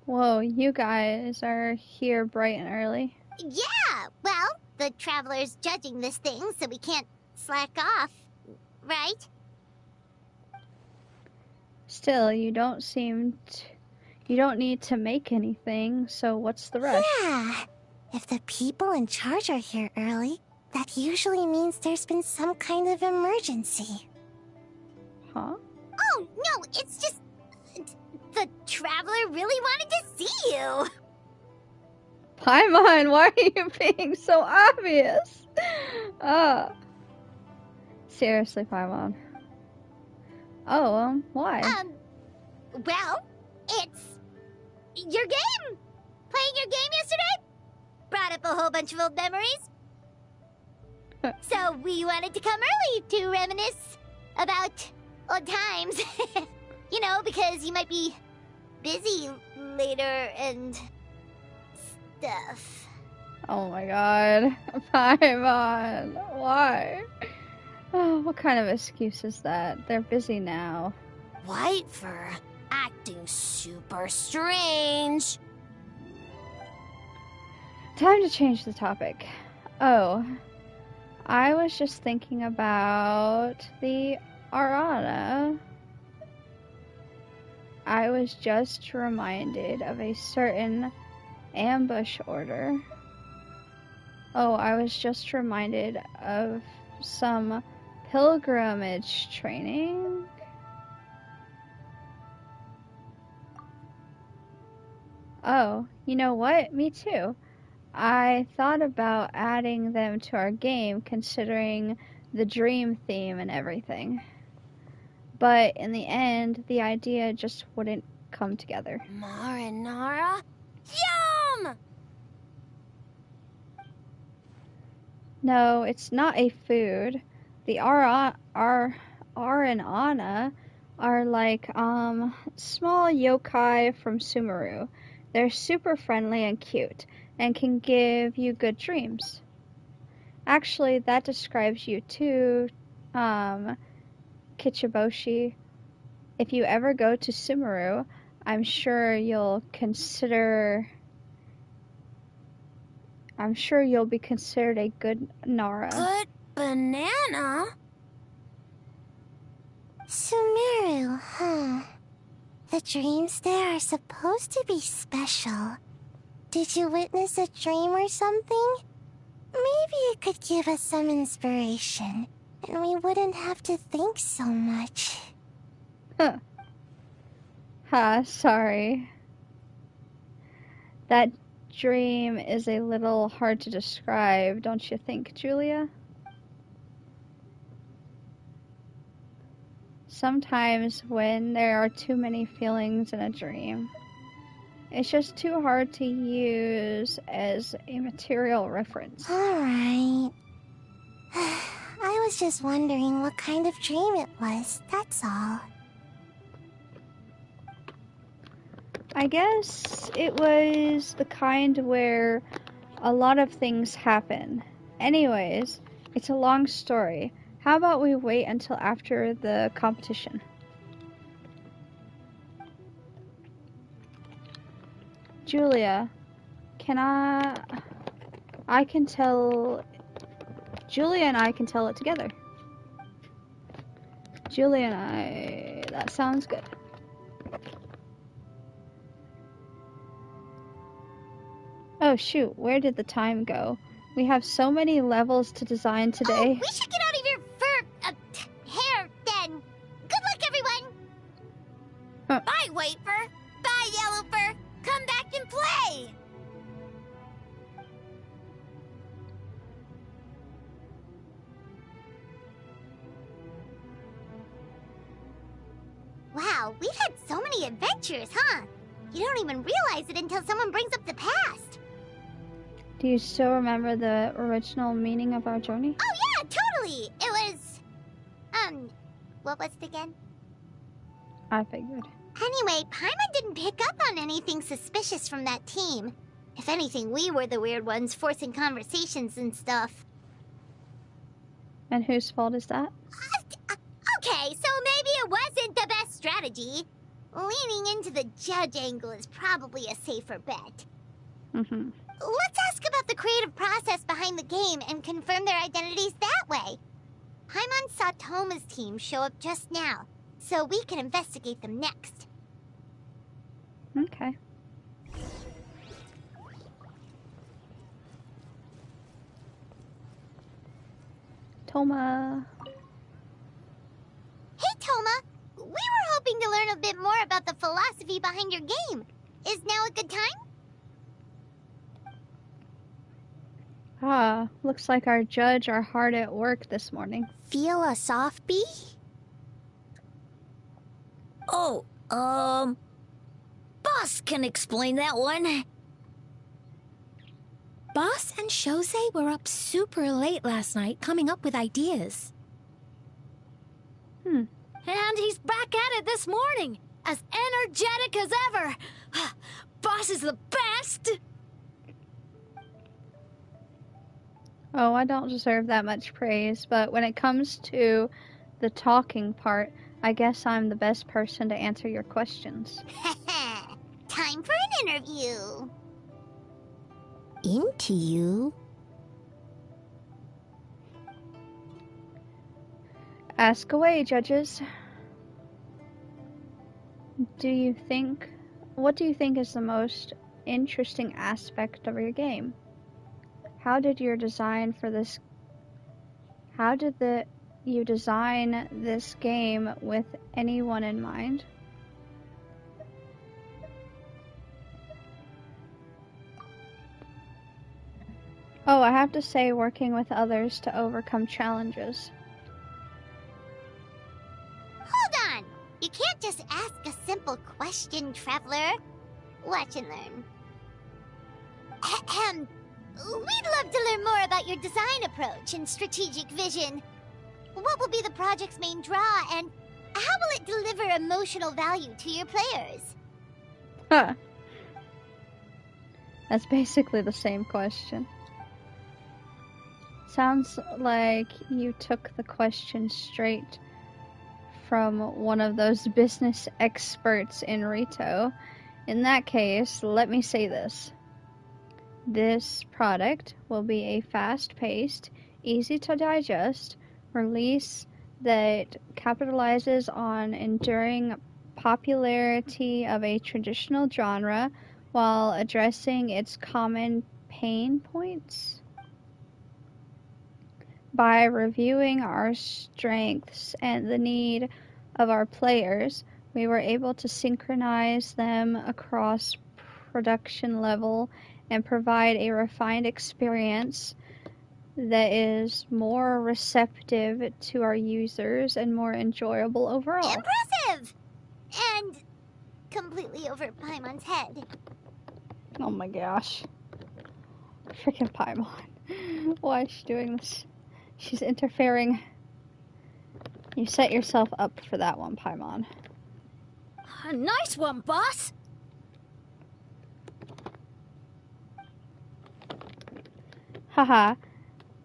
Whoa, you guys are here bright and early. Yeah, well, the Traveler's judging this thing, so we can't slack off, right? Still, you don't need to make anything, so what's the rush? Yeah. If the people in charge are here early, that usually means there's been some kind of emergency. Huh? Oh, no, it's just... The Traveler really wanted to see you! Paimon, why are you being so obvious? Seriously, Paimon. Oh, why? Well, it's... your game! Playing your game yesterday? Brought up a whole bunch of old memories. So we wanted to come early to reminisce about old times. You know, because you might be busy later and stuff. Oh my god. Paimon, why? Oh, what kind of excuse is that? They're busy now. White fur acting super strange. Time to change the topic. Oh, I was just thinking about the Arana. I was just reminded of a certain ambush order. Oh, I was just reminded of some pilgrimage training. Oh, you know what? Me too. I thought about adding them to our game considering the dream theme and everything. But in the end, the idea just wouldn't come together. Marinara? Yum! No, it's not a food. The Aranana are like, small yokai from Sumeru. They're super friendly and cute, and can give you good dreams. Actually, that describes you too, Kichiboshi. If you ever go to Sumeru, I'm sure you'll be considered a good Nara. Good banana? Sumeru, huh? The dreams there are supposed to be special. Did you witness a dream or something? Maybe it could give us some inspiration, and we wouldn't have to think so much. Huh. Ha, sorry. That dream is a little hard to describe, don't you think, Julia? Sometimes when there are too many feelings in a dream, it's just too hard to use as a material reference. Alright. I was just wondering what kind of dream it was, that's all. I guess it was the kind where a lot of things happen. Anyways, it's a long story. How about we wait until after the competition? Julia, I can tell... Julia and I can tell it together. Julia and I... That sounds good. Oh shoot, where did the time go? We have so many levels to design today. Oh, we should get out of your hair then. Good luck, everyone. Bye, White Fur. Bye, Yellow Fur. Come back and play. Wow, we've had so many adventures, huh? You don't even realize it until someone brings up the past. Do you still remember the original meaning of our journey? Oh yeah, totally! It was... what was it again? I figured. Anyway, Paimon didn't pick up on anything suspicious from that team. If anything, we were the weird ones forcing conversations and stuff. And whose fault is that? Okay, so maybe it wasn't the best strategy. leaning into the judge angle is probably a safer bet. Mm-hmm. Let's ask about the creative process behind the game and confirm their identities that way. Paimon saw Toma's team show up just now, so we can investigate them next. Okay. Toma. Hey, Toma! We were hoping to learn a bit more about the philosophy behind your game. Is now a good time? Ah, looks like our judge are hard at work this morning. Philosophy? Oh, Boss can explain that one. Boss and Shosei were up super late last night coming up with ideas. Hmm. And he's back at it this morning, as energetic as ever. Boss is the best! Oh, I don't deserve that much praise, but when it comes to the talking part, I guess I'm the best person to answer your questions. Time for an interview. Into you? Ask away, judges. What do you think is the most interesting aspect of your game? How did you design this game with anyone in mind? Oh, I have to say, working with others to overcome challenges. Hold on! You can't just ask a simple question, Traveler. Watch and learn. Ahem. We'd love to learn more about your design approach and strategic vision. What will be the project's main draw, and how will it deliver emotional value to your players? Huh. That's basically the same question. Sounds like you took the question straight from one of those business experts in Rito. In that case, let me say this. This product will be a fast-paced, easy-to-digest release that capitalizes on enduring popularity of a traditional genre while addressing its common pain points. By reviewing our strengths and the need of our players, we were able to synchronize them across production level and provide a refined experience that is more receptive to our users and more enjoyable overall. Impressive! And completely over Paimon's head. Oh my gosh. Freaking Paimon. Why is she doing this? She's interfering. You set yourself up for that one, Paimon. A nice one, boss! Haha.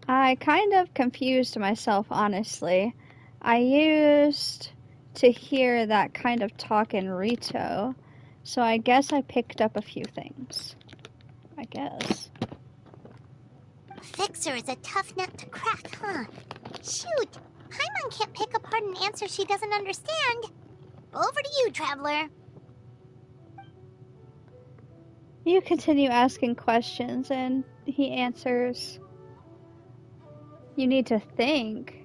I kind of confused myself, honestly. I used to hear that kind of talk in Rito, so I guess I picked up a few things. I guess. Fixer is a tough nut to crack, huh? Shoot! Paimon can't pick apart an answer she doesn't understand. Over to you, Traveler. You continue asking questions, and he answers. You need to think.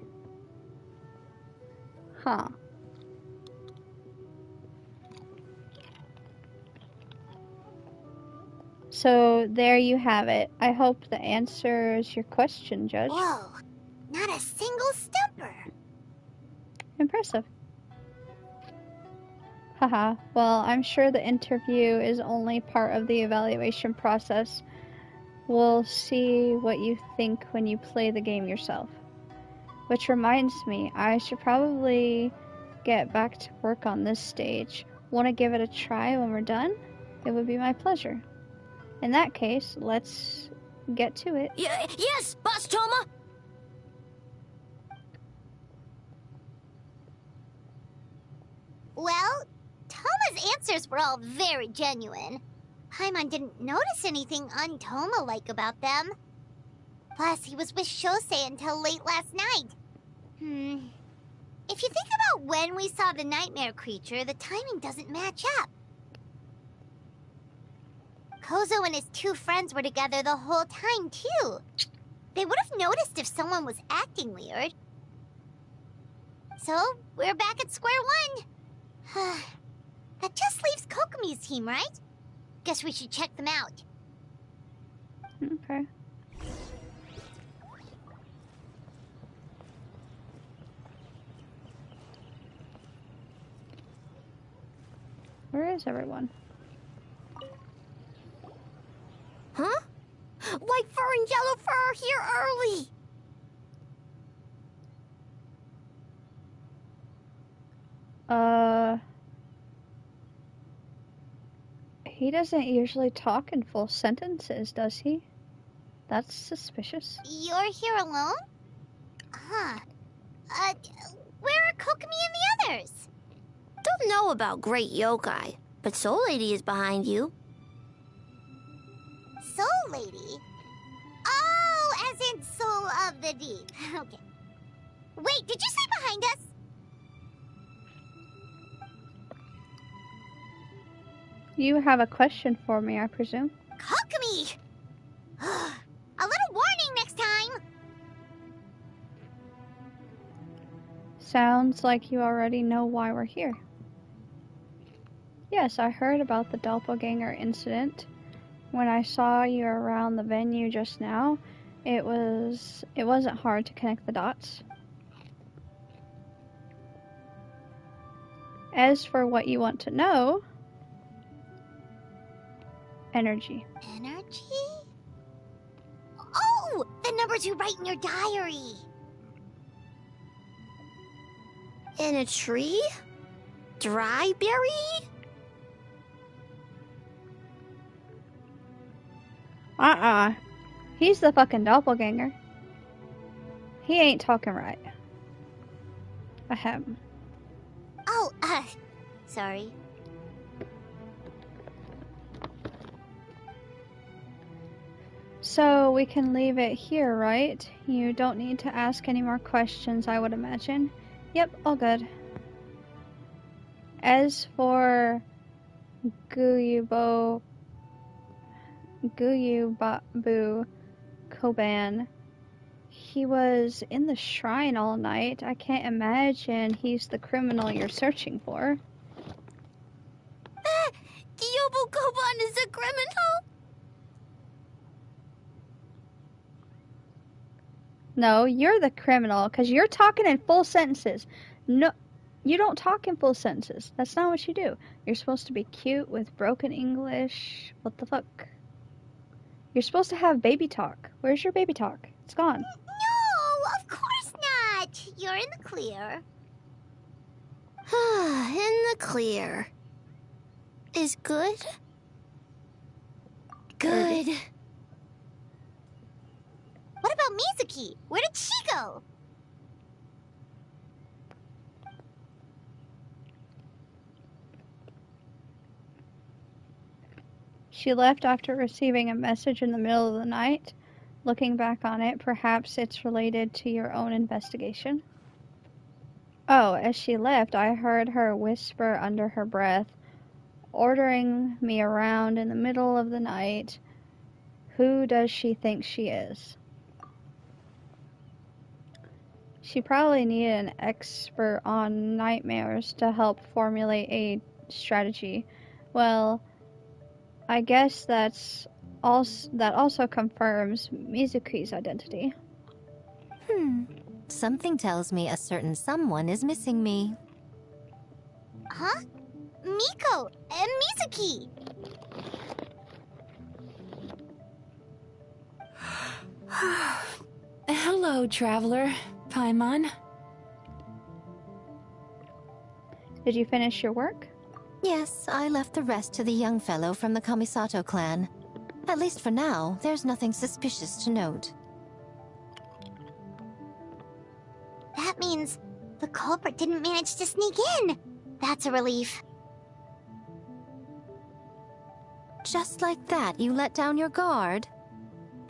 Huh. So there you have it. I hope that answers your question, Judge. Whoa, not a single stumper. Impressive. Haha. Well, I'm sure the interview is only part of the evaluation process. We'll see what you think when you play the game yourself. Which reminds me, I should probably get back to work on this stage. Want to give it a try when we're done? It would be my pleasure. In that case, let's get to it. Yes, Boss Toma! Well, Toma's answers were all very genuine. Paimon didn't notice anything untoma-like about them. Plus, he was with Shosei until late last night. If you think about when we saw the nightmare creature, the timing doesn't match up. Kozo and his two friends were together the whole time, too. They would have noticed if someone was acting weird. So, we're back at square one. That just leaves Kokomi's team, right? Guess we should check them out. Okay. Where is everyone? Huh? White fur and yellow fur are here early! He doesn't usually talk in full sentences, does he? That's suspicious. You're here alone? Huh. Where are Kokomi and the others? Don't know about great yokai, but Soul Lady is behind you. Soul Lady? Oh, as in Soul of the Deep. Okay. Wait, did you say behind us? You have a question for me, I presume? Kokomi! A little warning next time! Sounds like you already know why we're here. Yes, I heard about the doppelganger incident. When I saw you around the venue just now, it wasn't hard to connect the dots. As for what you want to know, energy. Energy? Oh! The numbers you write in your diary! In a tree? Dryberry? He's the fucking doppelganger. He ain't talking right. Ahem. Oh, sorry. So we can leave it here, right? You don't need to ask any more questions, I would imagine. Yep, all good. As for Guyubabu Koban, he was in the shrine all night. I can't imagine he's the criminal you're searching for. Gyobu Koban is a criminal? No, you're the criminal, because you're talking in full sentences. No, you don't talk in full sentences. That's not what you do. You're supposed to be cute with broken English. What the fuck? You're supposed to have baby talk. Where's your baby talk? It's gone. No, of course not! You're in the clear. In the clear. Is good? Good. What about Mizuki? Where did she go? She left after receiving a message in the middle of the night. Looking back on it, perhaps it's related to your own investigation. Oh, as she left, I heard her whisper under her breath, ordering me around in the middle of the night. Who does she think she is? She probably needed an expert on nightmares to help formulate a strategy. Well, I guess that also confirms Mizuki's identity. Something tells me a certain someone is missing me. Huh? Miko and Mizuki! Hello, traveler. Paimon. Did you finish your work? Yes, I left the rest to the young fellow from the Kamisato clan. At least for now, there's nothing suspicious to note. That means the culprit didn't manage to sneak in. That's a relief. Just like that, you let down your guard?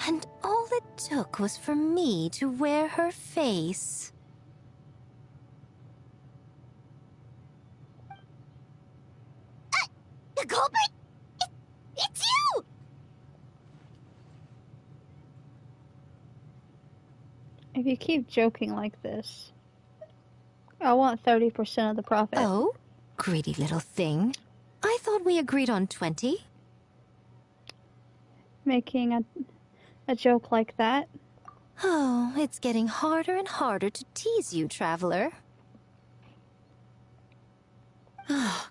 And all it took was for me to wear her face. The culprit? It's you! If you keep joking like this, I want 30% of the profit. Oh, greedy little thing. I thought we agreed on 20. Making a joke like that. Oh, it's getting harder and harder to tease you, Traveler.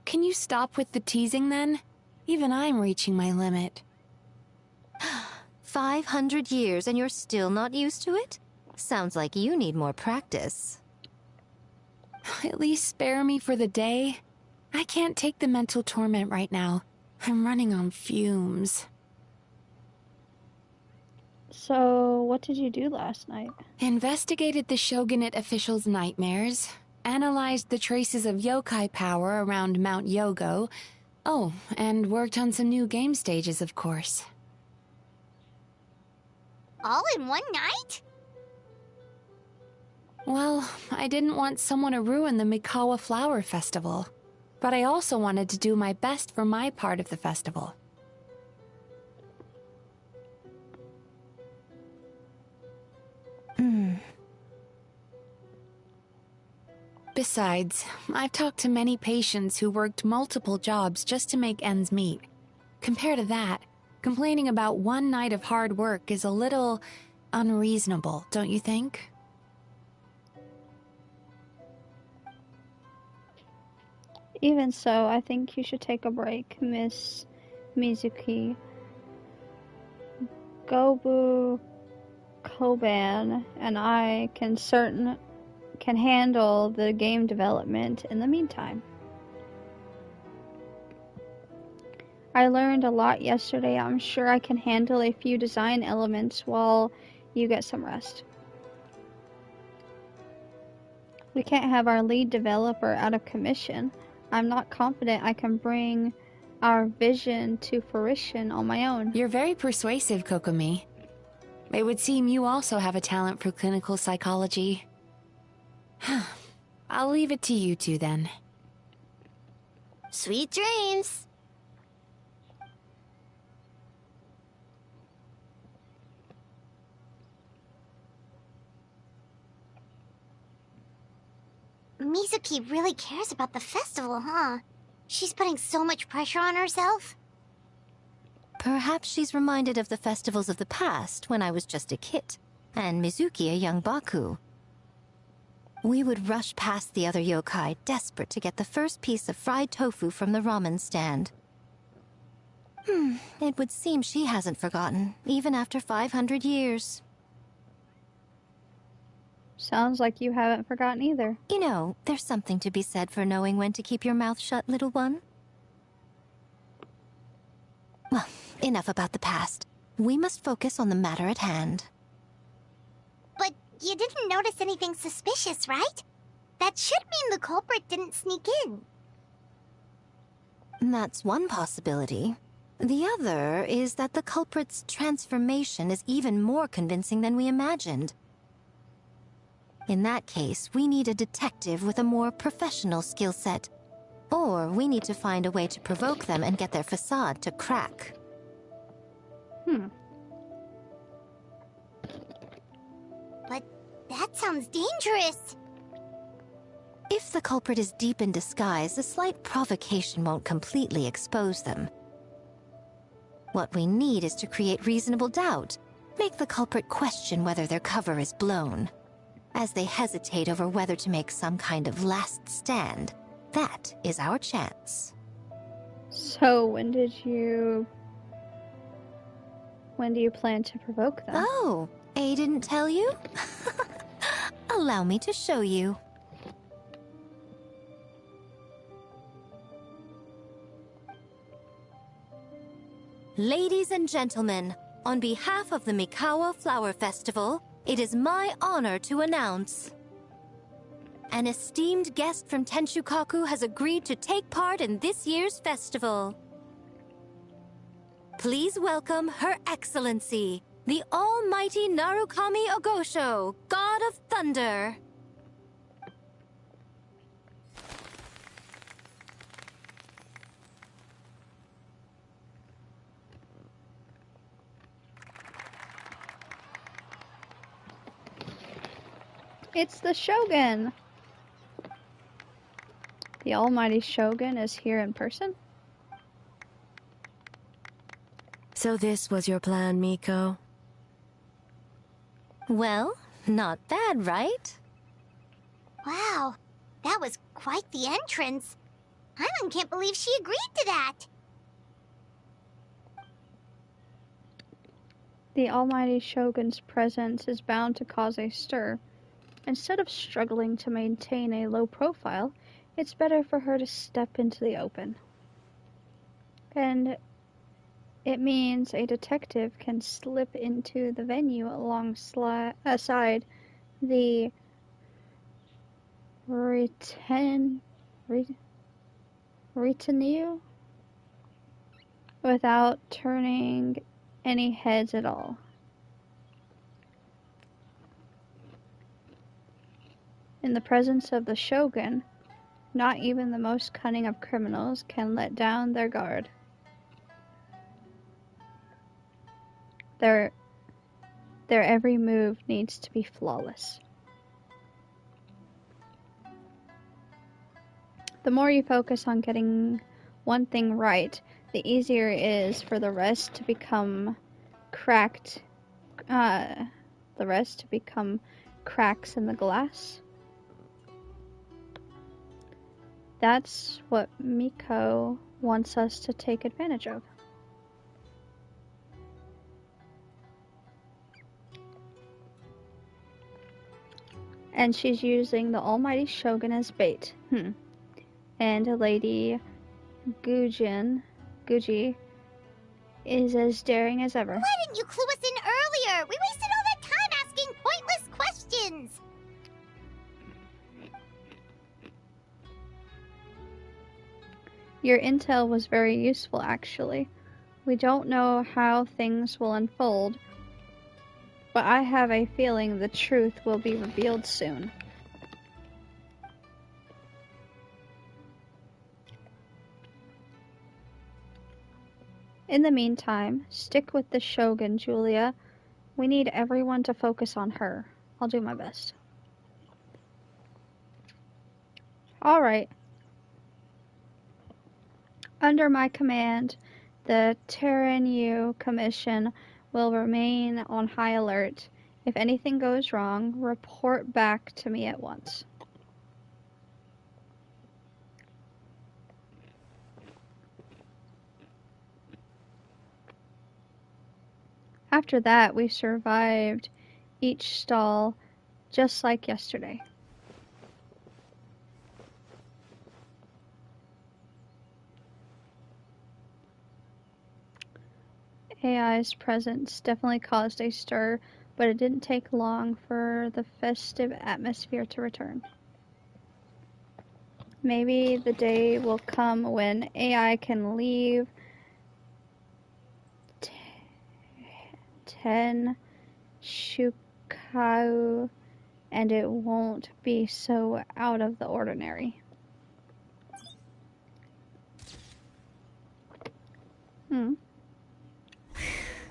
Can you stop with the teasing then? Even I'm reaching my limit. 500 years and you're still not used to it? Sounds like you need more practice. At least spare me for the day. I can't take the mental torment right now. I'm running on fumes. So, what did you do last night? Investigated the Shogunate officials' nightmares. Analyzed the traces of yokai power around Mount Yogo. Oh, and worked on some new game stages, of course. All in one night? Well, I didn't want someone to ruin the Mikawa Flower Festival. But I also wanted to do my best for my part of the festival. Besides, I've talked to many patients who worked multiple jobs just to make ends meet. Compared to that, complaining about one night of hard work is a little unreasonable, don't you think? Even so, I think you should take a break, Miss Mizuki. Gobu Koban and I can handle the game development in the meantime. I learned a lot yesterday. I'm sure I can handle a few design elements while you get some rest. We can't have our lead developer out of commission. I'm not confident I can bring our vision to fruition on my own. You're very persuasive, Kokomi. It would seem you also have a talent for clinical psychology. I'll leave it to you two then. Sweet dreams. Mizuki really cares about the festival, huh? She's putting so much pressure on herself. Perhaps she's reminded of the festivals of the past when I was just a kid, and Mizuki a young Baku. We would rush past the other yokai, desperate to get the first piece of fried tofu from the ramen stand. It would seem she hasn't forgotten, even after 500 years. Sounds like you haven't forgotten either. You know, there's something to be said for knowing when to keep your mouth shut, little one. Well, enough about the past. We must focus on the matter at hand. But you didn't notice anything suspicious, right? That should mean the culprit didn't sneak in. That's one possibility. The other is that the culprit's transformation is even more convincing than we imagined. In that case, we need a detective with a more professional skill set. Or we need to find a way to provoke them and get their facade to crack. But that sounds dangerous. If the culprit is deep in disguise, a slight provocation won't completely expose them. What we need is to create reasonable doubt. Make the culprit question whether their cover is blown. As they hesitate over whether to make some kind of last stand, that is our chance. So, when do you plan to provoke them? Oh, A didn't tell you? Allow me to show you. Ladies and gentlemen, on behalf of the Mikawa Flower Festival, it is my honor to announce an esteemed guest from Tenshukaku has agreed to take part in this year's festival. Please welcome Her Excellency, the Almighty Narukami Ogosho, God of Thunder. It's the Shogun! The Almighty Shogun is here in person? So this was your plan, Miko? Well, not bad, right? Wow, that was quite the entrance. Hyman can't believe she agreed to that. The Almighty Shogun's presence is bound to cause a stir. Instead of struggling to maintain a low profile, it's better for her to step into the open. And it means a detective can slip into the venue alongside the retinue without turning any heads at all. In the presence of the Shogun, not even the most cunning of criminals can let down their guard. Their every move needs to be flawless. The more you focus on getting one thing right, the easier it is for the rest to become cracks in the glass. That's what Miko wants us to take advantage of. And she's using the Almighty Shogun as bait. And Lady Guji is as daring as ever. Why didn't you clue us in earlier? We wasted all that time asking pointless questions. Your intel was very useful, actually. We don't know how things will unfold, but I have a feeling the truth will be revealed soon. In the meantime, stick with the Shogun, Julia. We need everyone to focus on her. I'll do my best. Alright. Under my command, the Terranyu Commission will remain on high alert. If anything goes wrong, report back to me at once. After that, we survived each stall just like yesterday. AI's presence definitely caused a stir, but it didn't take long for the festive atmosphere to return. Maybe the day will come when AI can leave 10 Shukau and it won't be so out of the ordinary.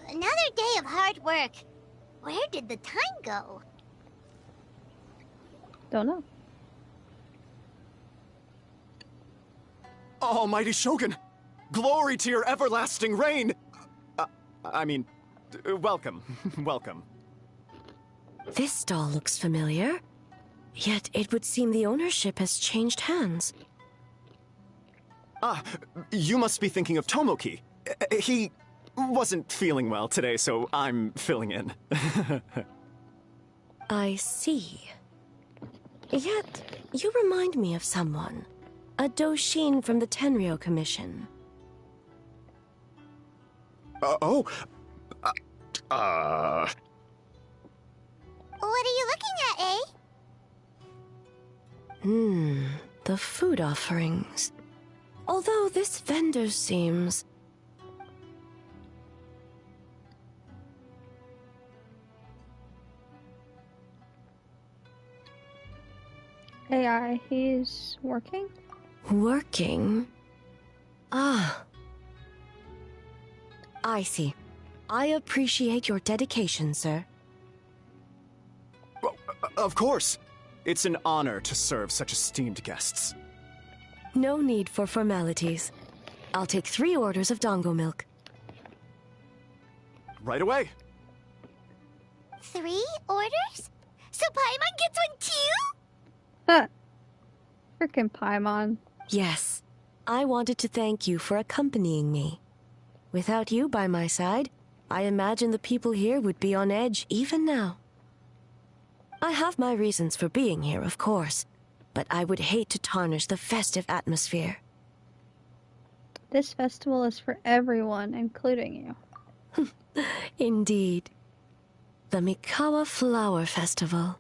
Another day of hard work. Where did the time go? Don't know. Almighty Shogun! Glory to your everlasting reign! Welcome. Welcome. This stall looks familiar, yet it would seem the ownership has changed hands. Ah, you must be thinking of Tomoki. He wasn't feeling well today, so I'm filling in. I see. Yet, you remind me of someone. A Doshin from the Tenryo Commission. Oh? What are you looking at, eh? The food offerings. Although this vendor seems... AI, he's working? Working? Ah. I see. I appreciate your dedication, sir. Well, of course. It's an honor to serve such esteemed guests. No need for formalities. I'll take 3 orders of dongo milk. Right away. 3 orders? So Paimon gets one too? Huh. Frickin' Paimon. Yes. I wanted to thank you for accompanying me. Without you by my side, I imagine the people here would be on edge even now. I have my reasons for being here, of course, but I would hate to tarnish the festive atmosphere. This festival is for everyone, including you. Indeed. The Mikawa Flower Festival.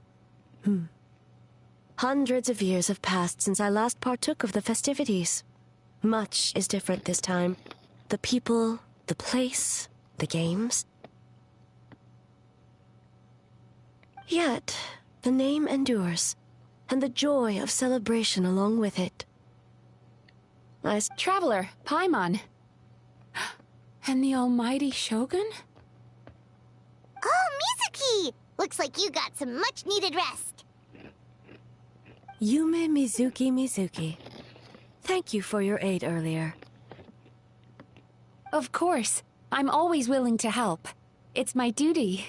Hundreds of years have passed since I last partook of the festivities. Much is different this time. The people, the place, the games. Yet, the name endures, and the joy of celebration along with it. Traveler, Paimon. And the almighty Shogun? Oh, Mizuki! Looks like you got some much-needed rest. Yume Mizuki. Thank you for your aid earlier. Of course. I'm always willing to help. It's my duty.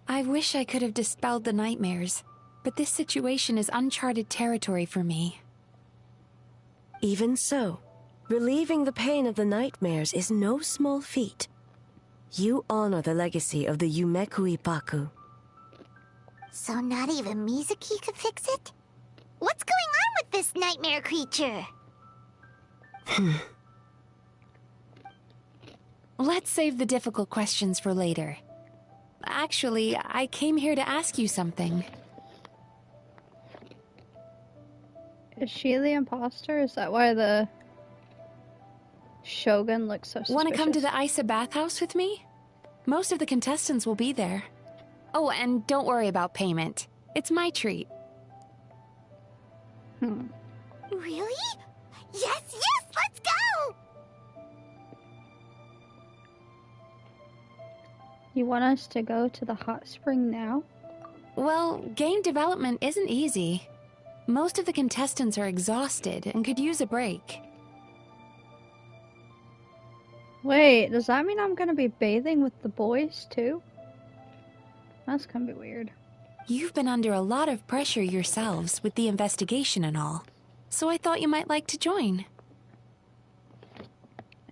I wish I could have dispelled the nightmares, but this situation is uncharted territory for me. Even so, relieving the pain of the nightmares is no small feat. You honor the legacy of the Yumeku Ippaku. So not even Mizuki could fix it? What's going on with this nightmare creature? Let's save the difficult questions for later. Actually, I came here to ask you something. Is she the imposter? Is that why the Shogun looks so suspicious? Want to come to the Isa bathhouse with me? Most of the contestants will be there. Oh, and don't worry about payment. It's my treat. Really? Yes, let's go! You want us to go to the hot spring now? Well, game development isn't easy. Most of the contestants are exhausted and could use a break. Wait, does that mean I'm gonna be bathing with the boys too? That's gonna be weird. You've been under a lot of pressure yourselves with the investigation and all, so I thought you might like to join.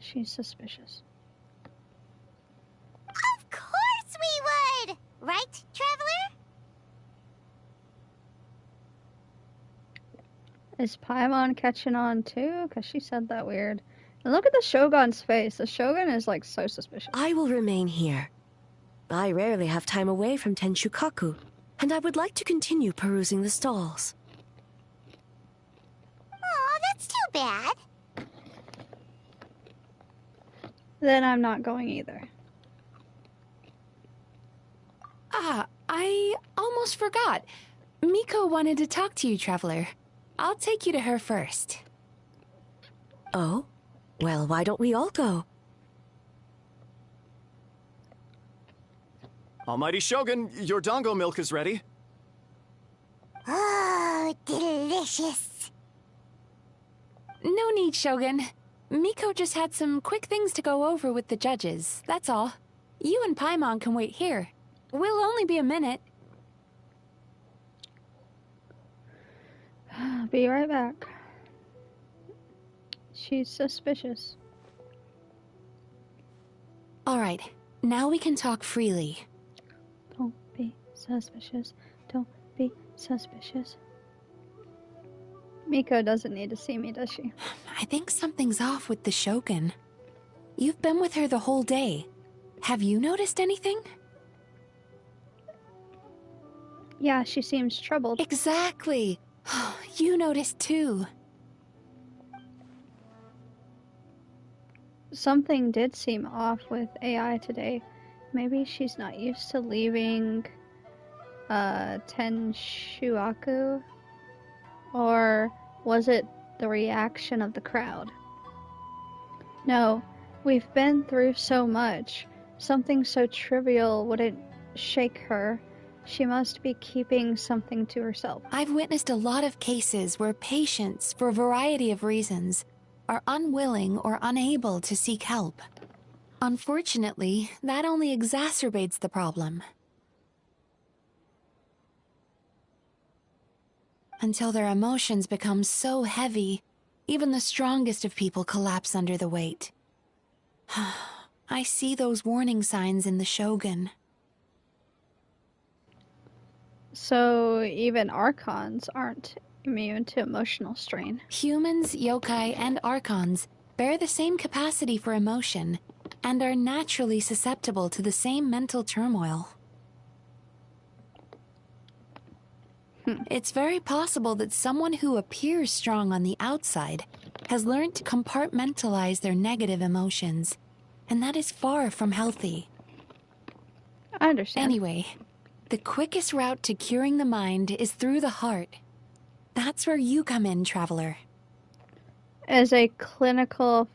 She's suspicious. Of course we would! Right, Traveler? Is Paimon catching on too? Because she said that weird. And look at the Shogun's face. The Shogun is like so suspicious. I will remain here. I rarely have time away from Tenshukaku, and I would like to continue perusing the stalls. Aw, that's too bad. Then I'm not going either. Ah, I almost forgot. Miko wanted to talk to you, Traveler. I'll take you to her first. Oh? Well, why don't we all go? Almighty Shogun, your dongo milk is ready. Oh, delicious. No need, Shogun. Miko just had some quick things to go over with the judges, that's all. You and Paimon can wait here. We'll only be a minute. Be right back. She's suspicious. All right, now we can talk freely. Don't be suspicious. Don't be suspicious. Miko doesn't need to see me, does she? I think something's off with the Shogun. You've been with her the whole day. Have you noticed anything? Yeah, she seems troubled. Exactly. You noticed too. Something did seem off with AI today. Maybe she's not used to leaving Tenshuaku Or was it the reaction of the crowd? No, we've been through so much. Something so trivial wouldn't shake her. She must be keeping something to herself. I've witnessed a lot of cases where patients, for a variety of reasons, are unwilling or unable to seek help. Unfortunately, that only exacerbates the problem. Until their emotions become so heavy, even the strongest of people collapse under the weight. I see those warning signs in the Shogun. So even Archons aren't immune to emotional strain. Humans, yokai, and archons bear the same capacity for emotion and are naturally susceptible to the same mental turmoil. It's very possible that someone who appears strong on the outside has learned to compartmentalize their negative emotions, and that is far from healthy. I understand. Anyway, the quickest route to curing the mind is through the heart. That's where you come in, Traveler. As a clinical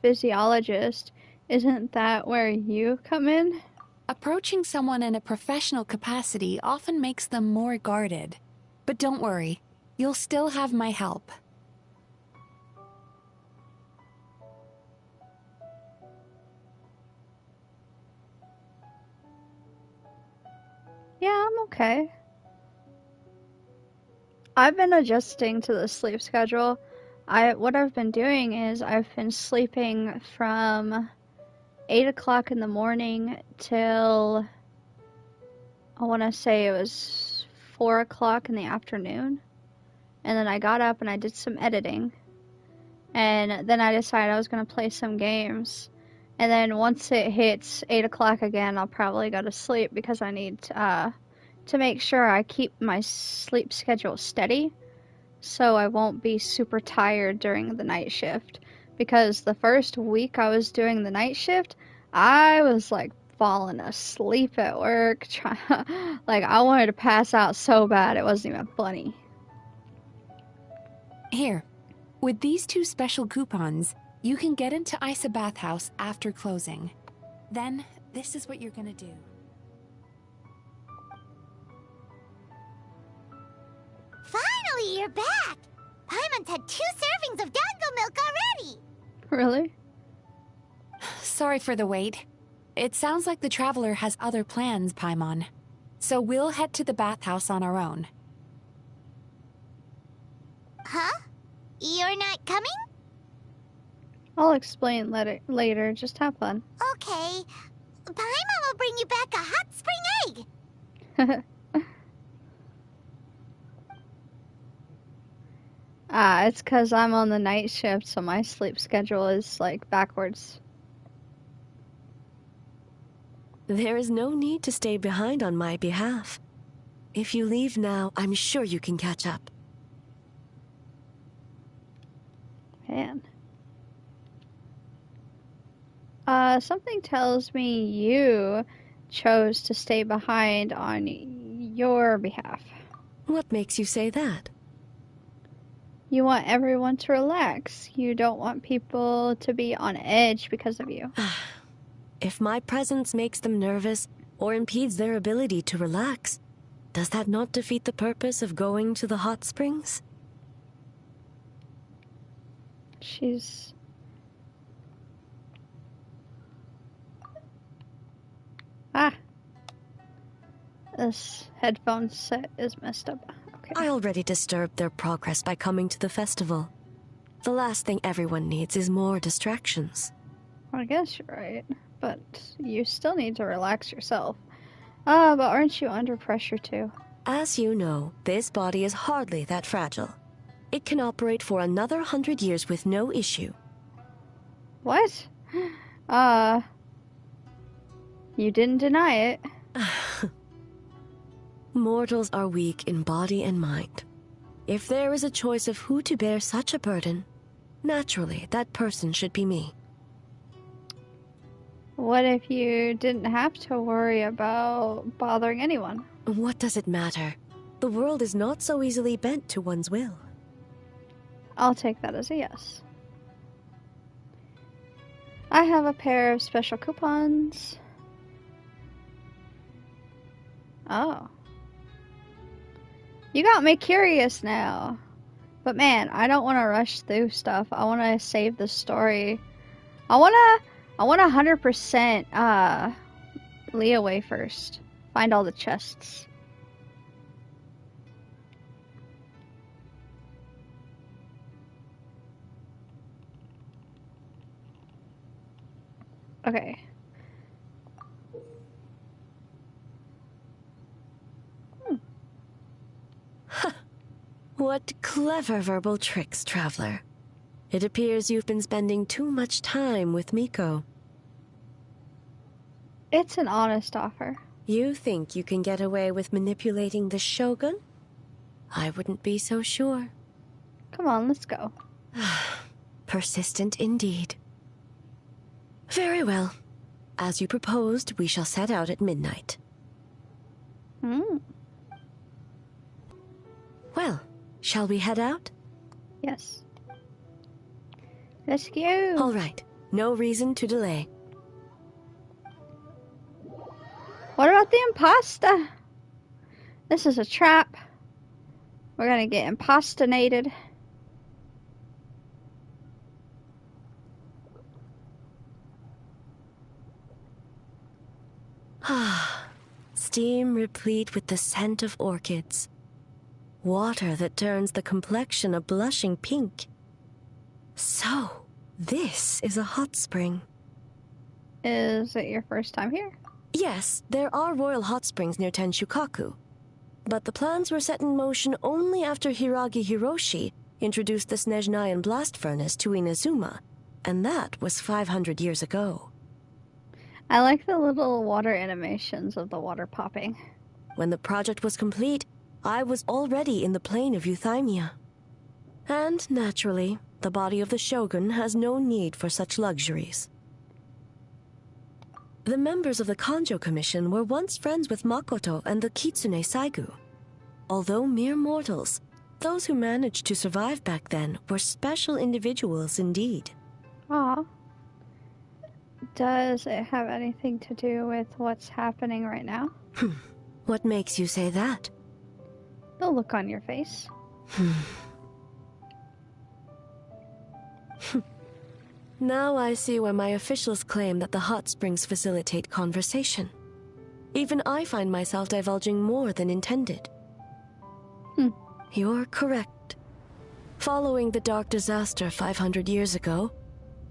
physiologist, isn't that where you come in? Approaching someone in a professional capacity often makes them more guarded. But don't worry, you'll still have my help. Yeah, I'm okay. I've been adjusting to the sleep schedule. What I've been doing is I've been sleeping from 8 o'clock in the morning till, I want to say it was 4 o'clock in the afternoon. And then I got up and I did some editing. And then I decided I was going to play some games. And then once it hits 8 o'clock again, I'll probably go to sleep because I need to make sure I keep my sleep schedule steady so I won't be super tired during the night shift. Because the first week I was doing the night shift, I was like falling asleep at work. Like I wanted to pass out so bad it wasn't even funny. Here, with these 2 special coupons, you can get into Isa Bathhouse after closing. Then, this is what you're gonna do. Finally, you're back! Paimon's had 2 servings of dango milk already! Really? Sorry for the wait. It sounds like the Traveler has other plans, Paimon. So we'll head to the bathhouse on our own. Huh? You're not coming? I'll explain later. Just have fun. Okay. Paimon will bring you back a hot spring egg! It's because I'm on the night shift, so my sleep schedule is like backwards. There is no need to stay behind on my behalf. If you leave now, I'm sure you can catch up. Man. Something tells me you chose to stay behind on your behalf. What makes you say that? You want everyone to relax. You don't want people to be on edge because of you. If my presence makes them nervous or impedes their ability to relax, does that not defeat the purpose of going to the hot springs? She's... This headphone set is messed up. Okay. I already disturbed their progress by coming to the festival. The last thing everyone needs is more distractions. I guess you're right, but you still need to relax yourself. But aren't you under pressure too? As you know, this body is hardly that fragile. It can operate for another 100 years with no issue. What? You didn't deny it. Mortals are weak in body and mind. If there is a choice of who to bear such a burden, naturally that person should be me. What if you didn't have to worry about bothering anyone? What does it matter? The world is not so easily bent to one's will. I'll take that as a yes. I have a pair of special coupons. Oh. You got me curious now. But man, I don't want to rush through stuff. I want to save the story. I want 100% Leeway first. Find all the chests. Okay. What clever verbal tricks, traveler. It appears you've been spending too much time with Miko. It's an honest offer. You think you can get away with manipulating the Shogun? I wouldn't be so sure. Come on, let's go. Persistent indeed. Very well. As you proposed, we shall set out at midnight. Well, shall we head out? Yes. Let's go. All right. No reason to delay. What about the imposter? This is a trap. We're gonna get impostinated. Steam replete with the scent of orchids. Water that turns the complexion a blushing pink. So, this is a hot spring. Is it your first time here? Yes, there are royal hot springs near Tenshukaku. But the plans were set in motion only after Hiragi Hiroshi introduced the Snezhnayan blast furnace to Inazuma, and that was 500 years ago. I like the little water animations of the water popping. When the project was complete, I was already in the plain of Euthymia. And, naturally, the body of the Shogun has no need for such luxuries. The members of the Kanjo Commission were once friends with Makoto and the Kitsune Saigu. Although mere mortals, those who managed to survive back then were special individuals indeed. Aw. Does it have anything to do with what's happening right now? What makes you say that? The look on your face. Now I see why my officials claim that the hot springs facilitate conversation. Even I find myself divulging more than intended. You're correct. Following the dark disaster 500 years ago,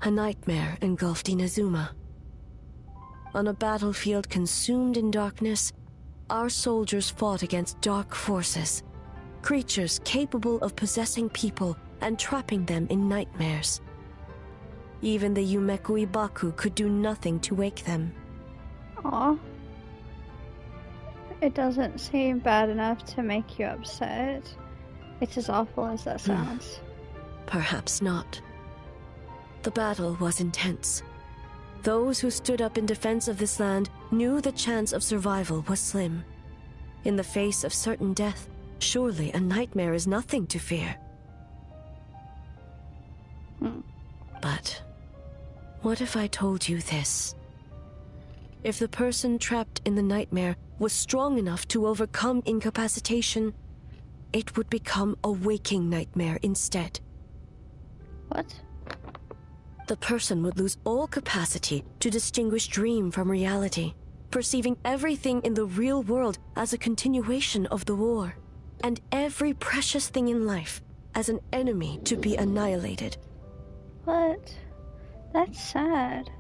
a nightmare engulfed Inazuma. On a battlefield consumed in darkness, our soldiers fought against dark forces, creatures capable of possessing people and trapping them in nightmares. Even the Yumeku Ibaku could do nothing to wake them. Aw. It doesn't seem bad enough to make you upset. It's as awful as that sounds. Perhaps not. The battle was intense. Those who stood up in defense of this land knew the chance of survival was slim. In the face of certain death, surely a nightmare is nothing to fear. But what if I told you this? If the person trapped in the nightmare was strong enough to overcome incapacitation, it would become a waking nightmare instead. What? The person would lose all capacity to distinguish dream from reality, perceiving everything in the real world as a continuation of the war, and every precious thing in life as an enemy to be annihilated. What? That's sad.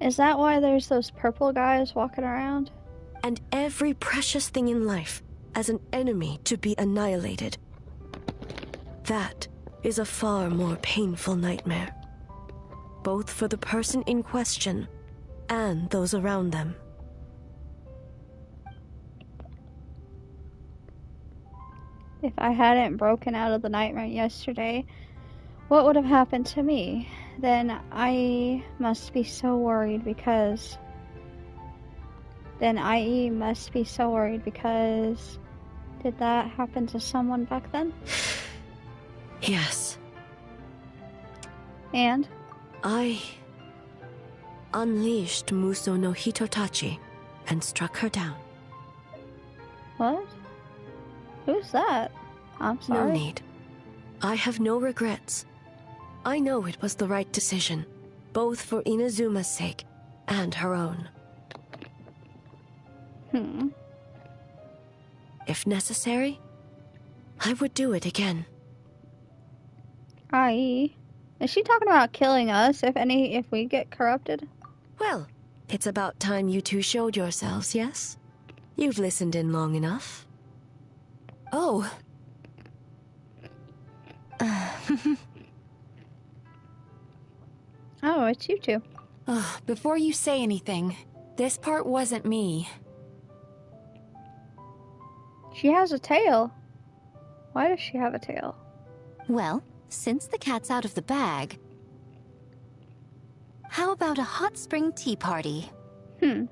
Is that why there's those purple guys walking around? And every precious thing in life as an enemy to be annihilated. That is a far more painful nightmare, both for the person in question and those around them. If I hadn't broken out of the nightmare yesterday, what would have happened to me? Then I must be so worried because... Did that happen to someone back then? Yes. And? I unleashed Muso no Hitotachi and struck her down. What? Who's that? I'm sorry. No need. I have no regrets. I know it was the right decision, both for Inazuma's sake and her own. If necessary, I would do it again. I.e., is she talking about killing us if we get corrupted? Well, it's about time you two showed yourselves, yes? You've listened in long enough. Oh. Oh, it's you two. Before you say anything, this part wasn't me. She has a tail. Why does she have a tail? Well, since the cat's out of the bag, how about a hot spring tea party? The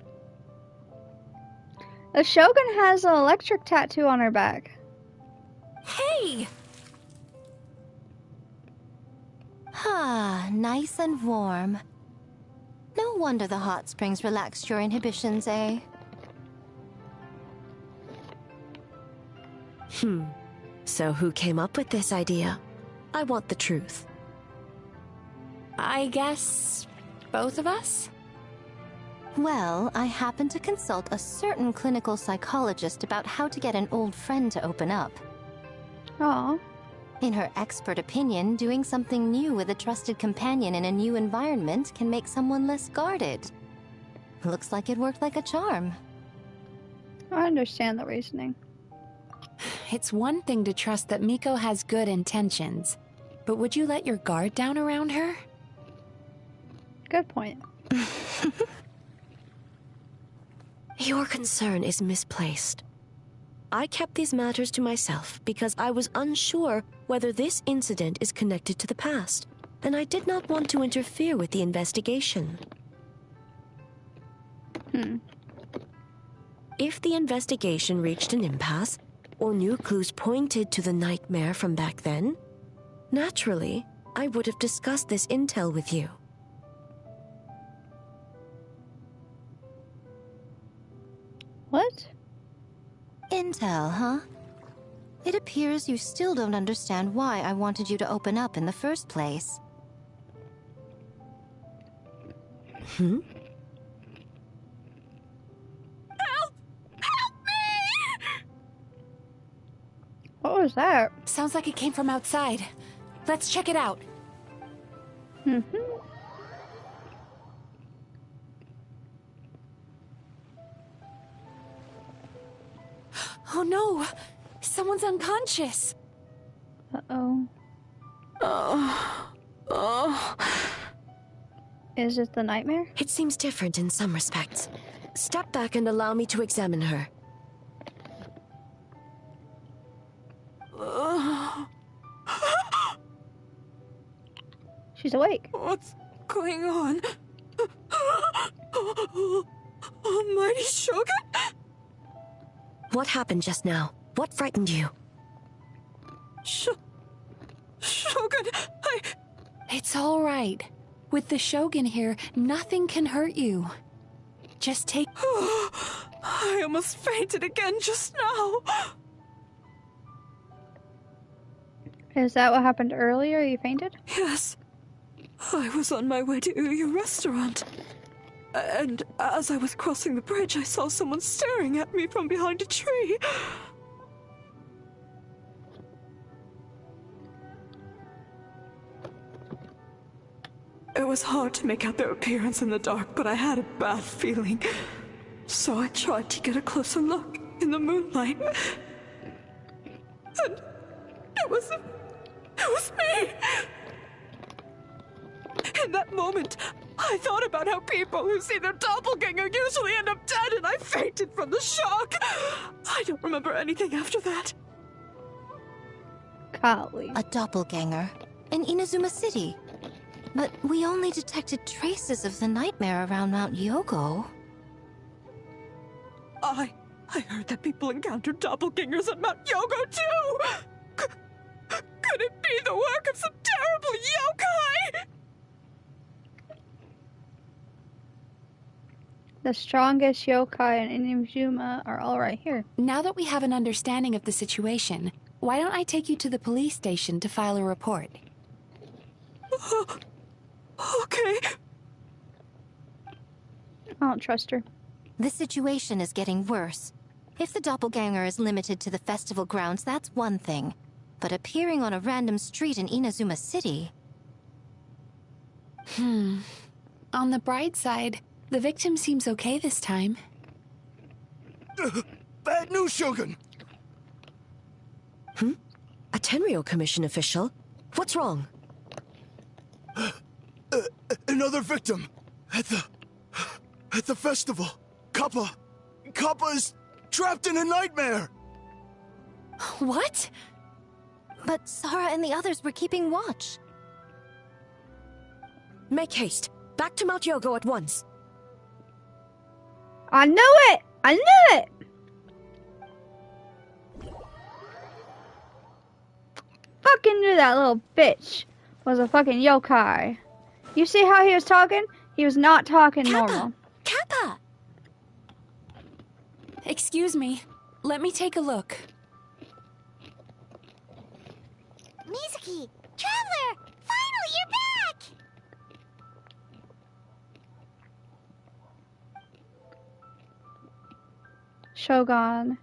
Shogun has an electric tattoo on her back. Hey! Ah, nice and warm. No wonder the hot springs relaxed your inhibitions, eh? So who came up with this idea? I want the truth. I guess both of us? Well, I happened to consult a certain clinical psychologist about how to get an old friend to open up. Aw. In her expert opinion, doing something new with a trusted companion in a new environment can make someone less guarded. Looks like it worked like a charm. I understand the reasoning. It's one thing to trust that Miko has good intentions, but would you let your guard down around her? Good point. Your concern is misplaced. I kept these matters to myself because I was unsure whether this incident is connected to the past, and I did not want to interfere with the investigation. If the investigation reached an impasse, or new clues pointed to the nightmare from back then, naturally, I would have discussed this intel with you. What? Intel, huh? It appears you still don't understand why I wanted you to open up in the first place. Hmm? What was that? Sounds like it came from outside. Let's check it out. Oh no! Someone's unconscious! Uh-oh. Is it the nightmare? It seems different in some respects. Step back and allow me to examine her. She's awake. What's going on? Almighty Shogun? What happened just now? What frightened you? Shogun, It's all right. With the Shogun here, nothing can hurt you. Just take... I almost fainted again just now. Is that what happened earlier? You fainted? Yes. I was on my way to your restaurant. And as I was crossing the bridge, I saw someone staring at me from behind a tree. It was hard to make out their appearance in the dark, but I had a bad feeling. So I tried to get a closer look in the moonlight. And it was me! In that moment, I thought about how people who see their doppelganger usually end up dead, and I fainted from the shock. I don't remember anything after that. Golly. A doppelganger in Inazuma City. But we only detected traces of the nightmare around Mount Yogo. I I heard that people encountered doppelgangers at Mount Yogo, too! Could it be the work of some terrible yokai? The strongest yokai in Inazuma are all right here. Now that we have an understanding of the situation, why don't I take you to the police station to file a report? Okay. I don't trust her. The situation is getting worse. If the doppelganger is limited to the festival grounds, that's one thing. But appearing on a random street in Inazuma City... On the bright side, the victim seems okay this time. Bad news, Shogun! A Tenryo Commission official? What's wrong? Another victim! At the festival! Kappa is trapped in a nightmare! What? But Sara and the others were keeping watch. Make haste. Back to Mount Yogo at once. I knew it! I knew it! Fucking knew that little bitch was a fucking yokai. You see how he was talking? He was not talking normal. Kappa! Excuse me. Let me take a look. Mizuki! Traveler! Finally, you're back! Shogun,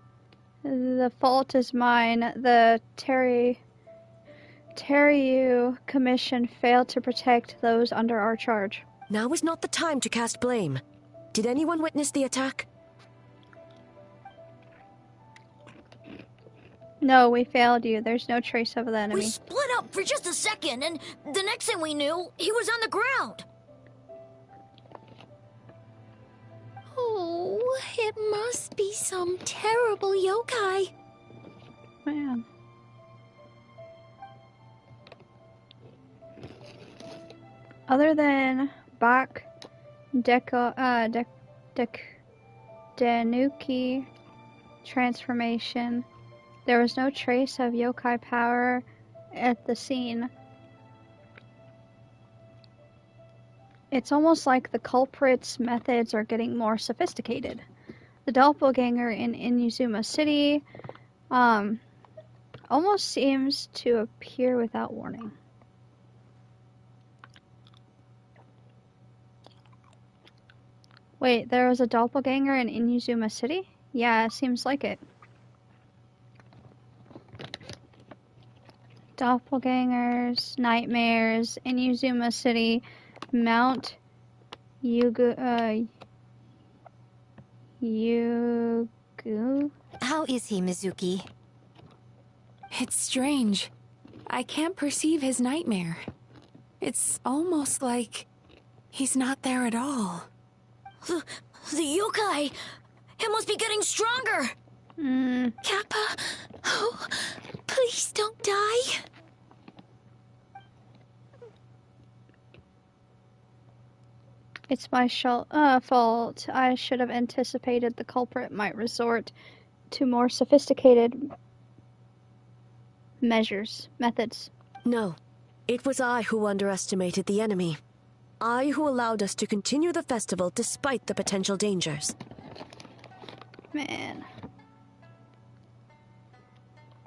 the fault is mine. The Teryu Commission failed to protect those under our charge. Now is not the time to cast blame. Did anyone witness the attack? No, we failed you. There's no trace of the enemy. We split up for just a second, and the next thing we knew, he was on the ground. Oh, it must be some terrible yokai. Man. Other than Bak Denuki transformation, there was no trace of yokai power at the scene. It's almost like the culprit's methods are getting more sophisticated. The doppelganger in Inazuma City almost seems to appear without warning. Wait, there was a doppelganger in Inazuma City? Yeah, it seems like it. Doppelgangers, nightmares, Inazuma City, Mount Yugu. How is he, Mizuki? It's strange. I can't perceive his nightmare. It's almost like he's not there at all. The yokai! It must be getting stronger! Kappa, oh, please don't die. It's my fault. I should have anticipated the culprit might resort to more sophisticated methods. No. It was I who underestimated the enemy. I who allowed us to continue the festival despite the potential dangers. Man.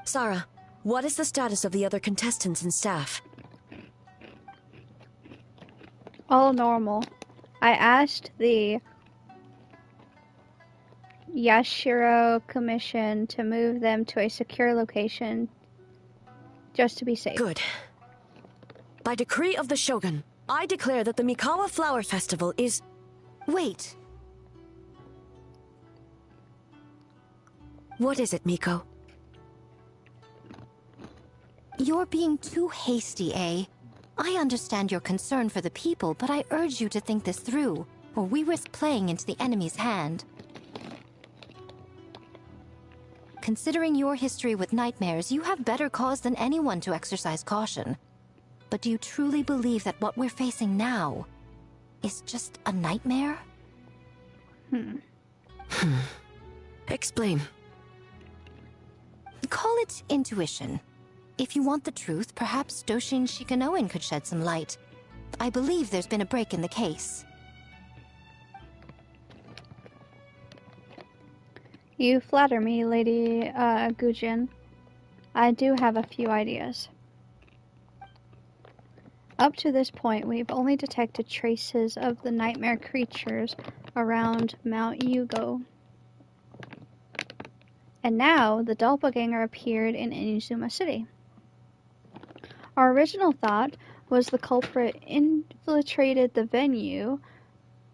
Sara, what is the status of the other contestants and staff? All normal. I asked the Yashiro Commission to move them to a secure location just to be safe. Good. By decree of the Shogun, I declare that the Mikawa Flower Festival is... Wait. What is it, Miko? You're being too hasty, eh? I understand your concern for the people, but I urge you to think this through, or we risk playing into the enemy's hand. Considering your history with nightmares, you have better cause than anyone to exercise caution. But do you truly believe that what we're facing now is just a nightmare? Explain. Call it intuition. If you want the truth, perhaps Doshin Shikanoen could shed some light. I believe there's been a break in the case. You flatter me, Lady Gujin. I do have a few ideas. Up to this point, we've only detected traces of the nightmare creatures around Mount Yugo. And now, the doppelganger appeared in Inuzuma City. Our original thought was the culprit infiltrated the venue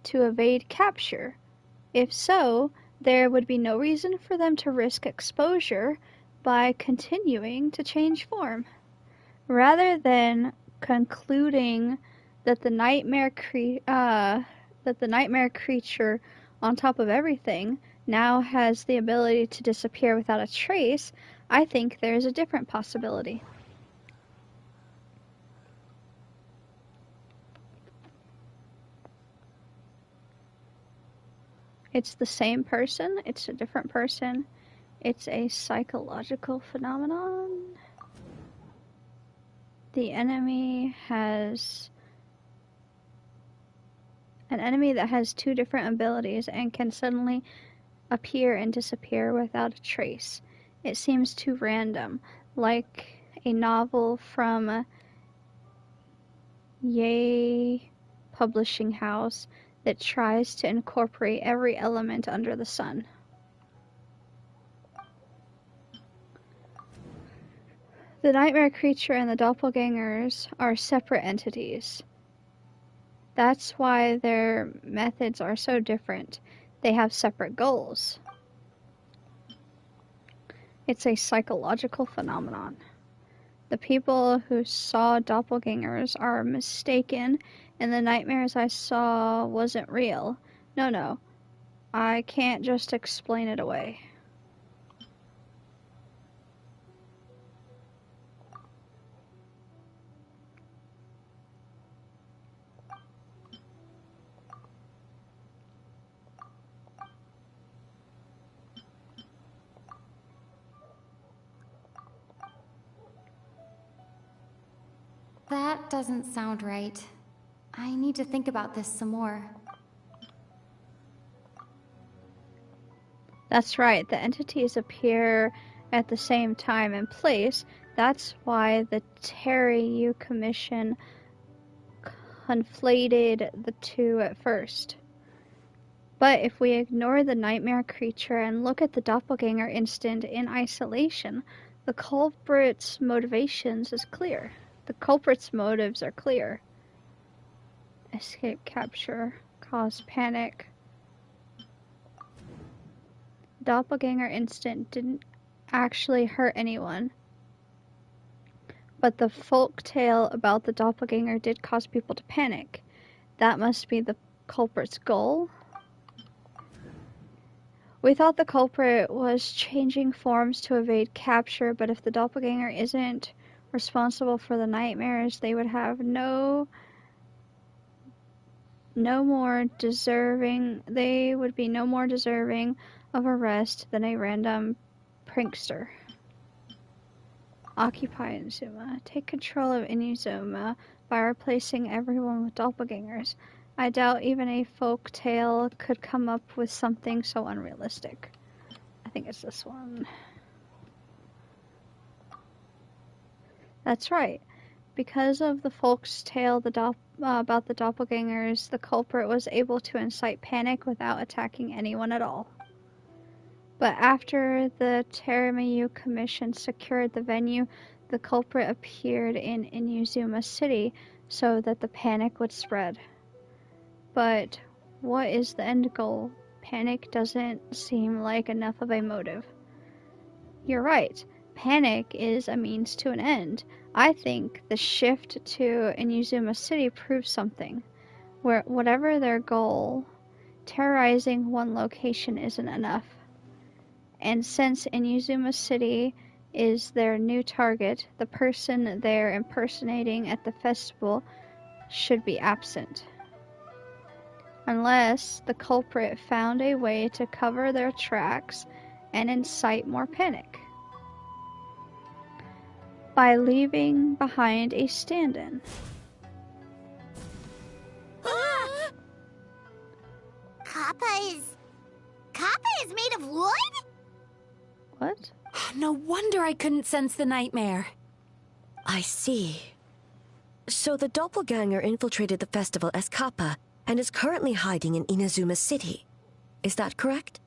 to evade capture. If so, there would be no reason for them to risk exposure by continuing to change form. Rather than concluding that the nightmare creature on top of everything now has the ability to disappear without a trace, I think there is a different possibility. It's the same person, it's a different person, it's a psychological phenomenon. The enemy has an enemy that has two different abilities and can suddenly appear and disappear without a trace. It seems too random, like a novel from Yay Publishing House that tries to incorporate every element under the sun. The nightmare creature and the doppelgangers are separate entities. That's why their methods are so different. They have separate goals. It's a psychological phenomenon. The people who saw doppelgangers are mistaken, and the nightmares I saw wasn't real. No. I can't just explain it away. That doesn't sound right. I need to think about this some more. That's right, the entities appear at the same time and place. That's why the Terry Commission conflated the two at first. But if we ignore the nightmare creature and look at the doppelganger instant in isolation, the culprit's motivations is clear. The culprit's motives are clear. Escape, capture, cause panic. Doppelganger instant didn't actually hurt anyone. But the folk tale about the doppelganger did cause people to panic. That must be the culprit's goal. We thought the culprit was changing forms to evade capture, but if the doppelganger isn't responsible for the nightmares, they would have no more deserving of arrest than a random prankster. Occupy Inuzuma. Take control of Inuzuma by replacing everyone with doppelgangers. I doubt even a folk tale could come up with something so unrealistic. I think it's this one. That's right. Because of the folk's tale about the doppelgangers, the culprit was able to incite panic without attacking anyone at all. But after the Teramayu Commission secured the venue, the culprit appeared in Inuzuma City so that the panic would spread. But what is the end goal? Panic doesn't seem like enough of a motive. You're right. Panic is a means to an end. I think the shift to Inuzuma City proves something. Where whatever their goal, terrorizing one location isn't enough. And since Inuzuma City is their new target, the person they're impersonating at the festival should be absent. Unless the culprit found a way to cover their tracks and incite more panic. By leaving behind a stand-in. Kappa is made of wood? What? No wonder I couldn't sense the nightmare. I see. So the doppelganger infiltrated the festival as Kappa and is currently hiding in Inazuma City. Is that correct?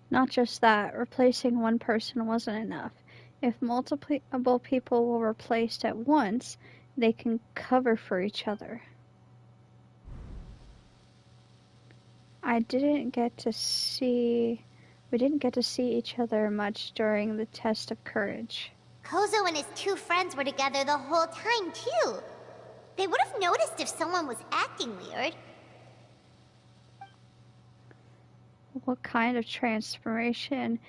Not just that, replacing one person wasn't enough. If multiple people were replaced at once, they can cover for each other. We didn't get to see each other much during the test of courage. Kozo and his two friends were together the whole time, too. They would have noticed if someone was acting weird. What kind of transformation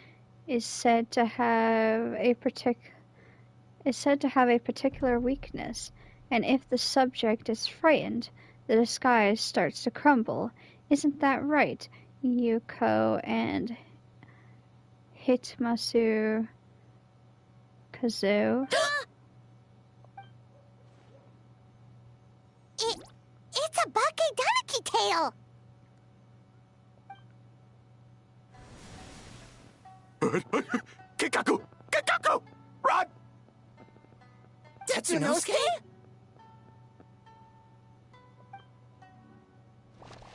is said to have a particular weakness, and if the subject is frightened, the disguise starts to crumble. Isn't that right, Yuko and Hitmasu Kazu? It's a Bakedaniki tail! Kikaku! Kikaku! Run! Tetsunosuke?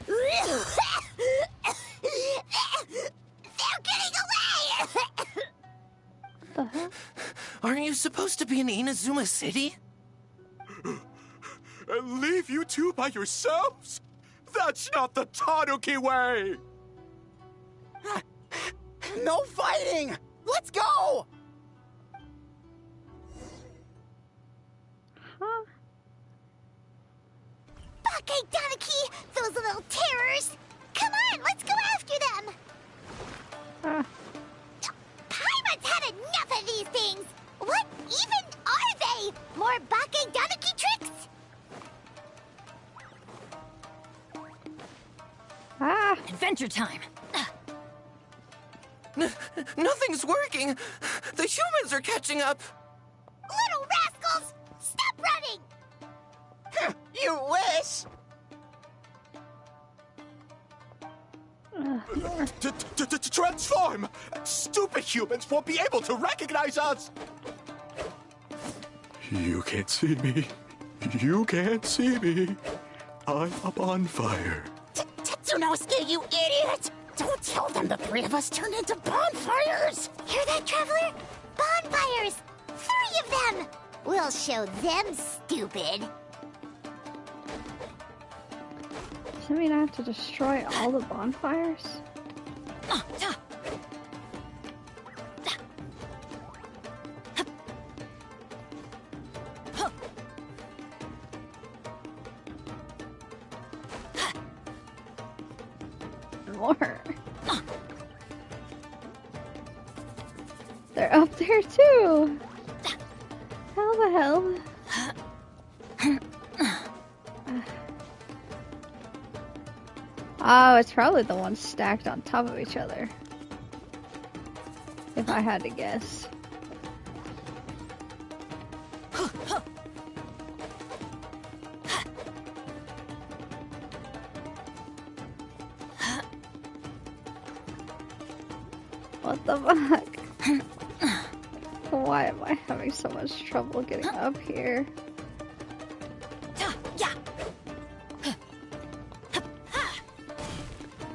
They're getting away! The hell? Aren't you supposed to be in Inazuma City? And leave you two by yourselves? That's not the Tanuki way! No fighting! Let's go! Huh? Bakedaniki! Those little terrors! Come on, let's go after them! Paimon's had enough of these things! What even are they? More Bakedaniki tricks? Adventure time. Nothing's working! The humans are catching up! Little rascals! Stop running! You wish! Transform! Stupid humans won't be able to recognize us! You can't see me. You can't see me. I'm up on fire. Tetsunosuke, you idiot! Don't tell them the three of us turned into bonfires! Hear that, Traveler? Bonfires! 3 of them! We'll show them, stupid. Does that mean I have to destroy all the bonfires? More. They're up there too. How the hell? Oh, it's probably the ones stacked on top of each other. If I had to guess. What the fuck? Why am I having so much trouble getting up here?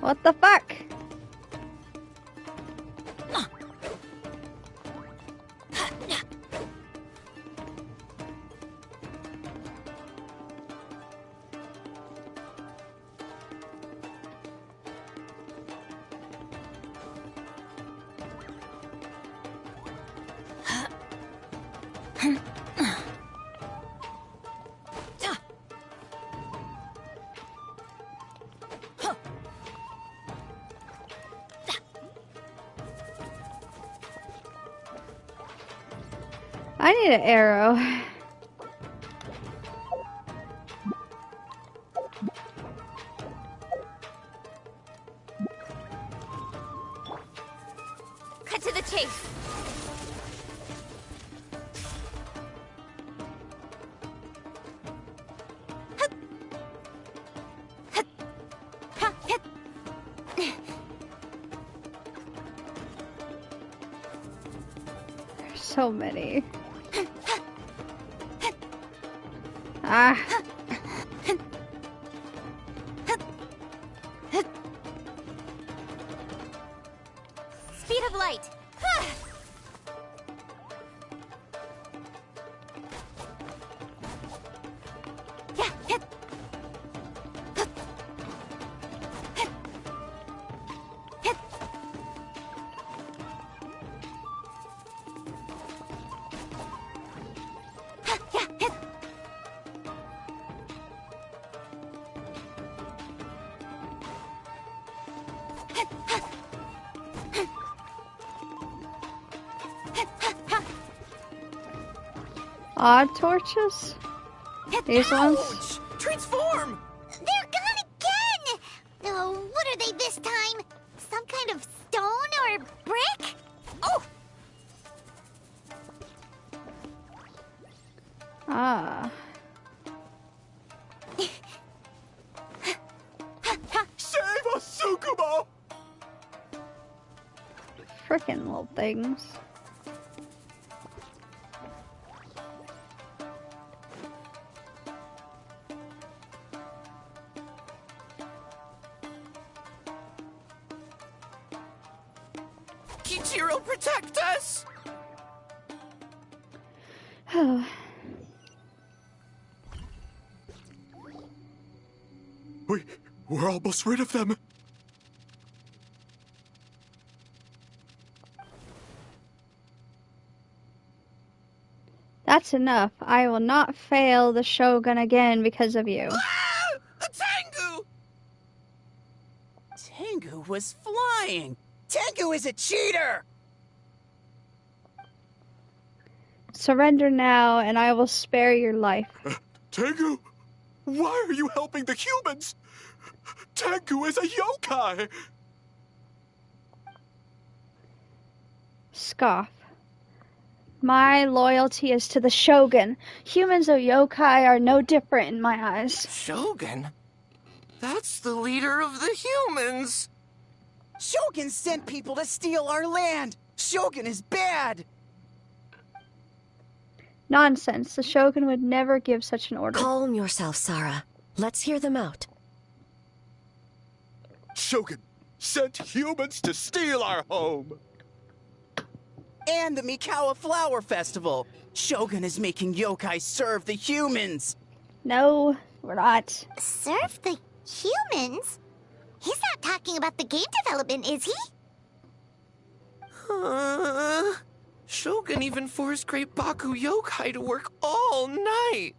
What the fuck? I need an arrow. cut to the chase. There's so many. Ah. Speed of light. Odd torches? These ones? Transform! They're gone again! Oh, what are they this time? Some kind of stone or brick? Oh! Ah. Save us, Tsukumo! Frickin' little things. Kichiro, protect us! We're almost rid of them. That's enough. I will not fail the Shogun again because of you. Ah! Tengu! Tengu was flying! Tengu is a cheater! Surrender now, and I will spare your life. Tengu, why are you helping the humans? Tengu is a yokai! Scoff. My loyalty is to the Shogun. Humans or yokai are no different in my eyes. Shogun? That's the leader of the humans! Shogun sent people to steal our land! Shogun is bad! Nonsense. The Shogun would never give such an order. Calm yourself, Sarah. Let's hear them out. Shogun sent humans to steal our home! And the Mikawa Flower Festival! Shogun is making yokai serve the humans! No, we're not. Serve the humans? He's not talking about the game development, is he? Shogun even forced Great Baku Yokai to work all night!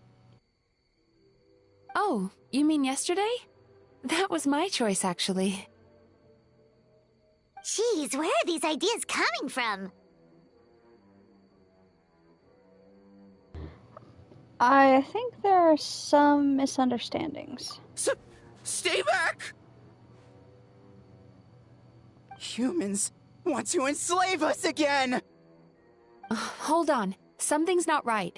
Oh, you mean yesterday? That was my choice, actually. Jeez, where are these ideas coming from? I think there are some misunderstandings. Stay back! Humans want to enslave us again! Hold on. Something's not right.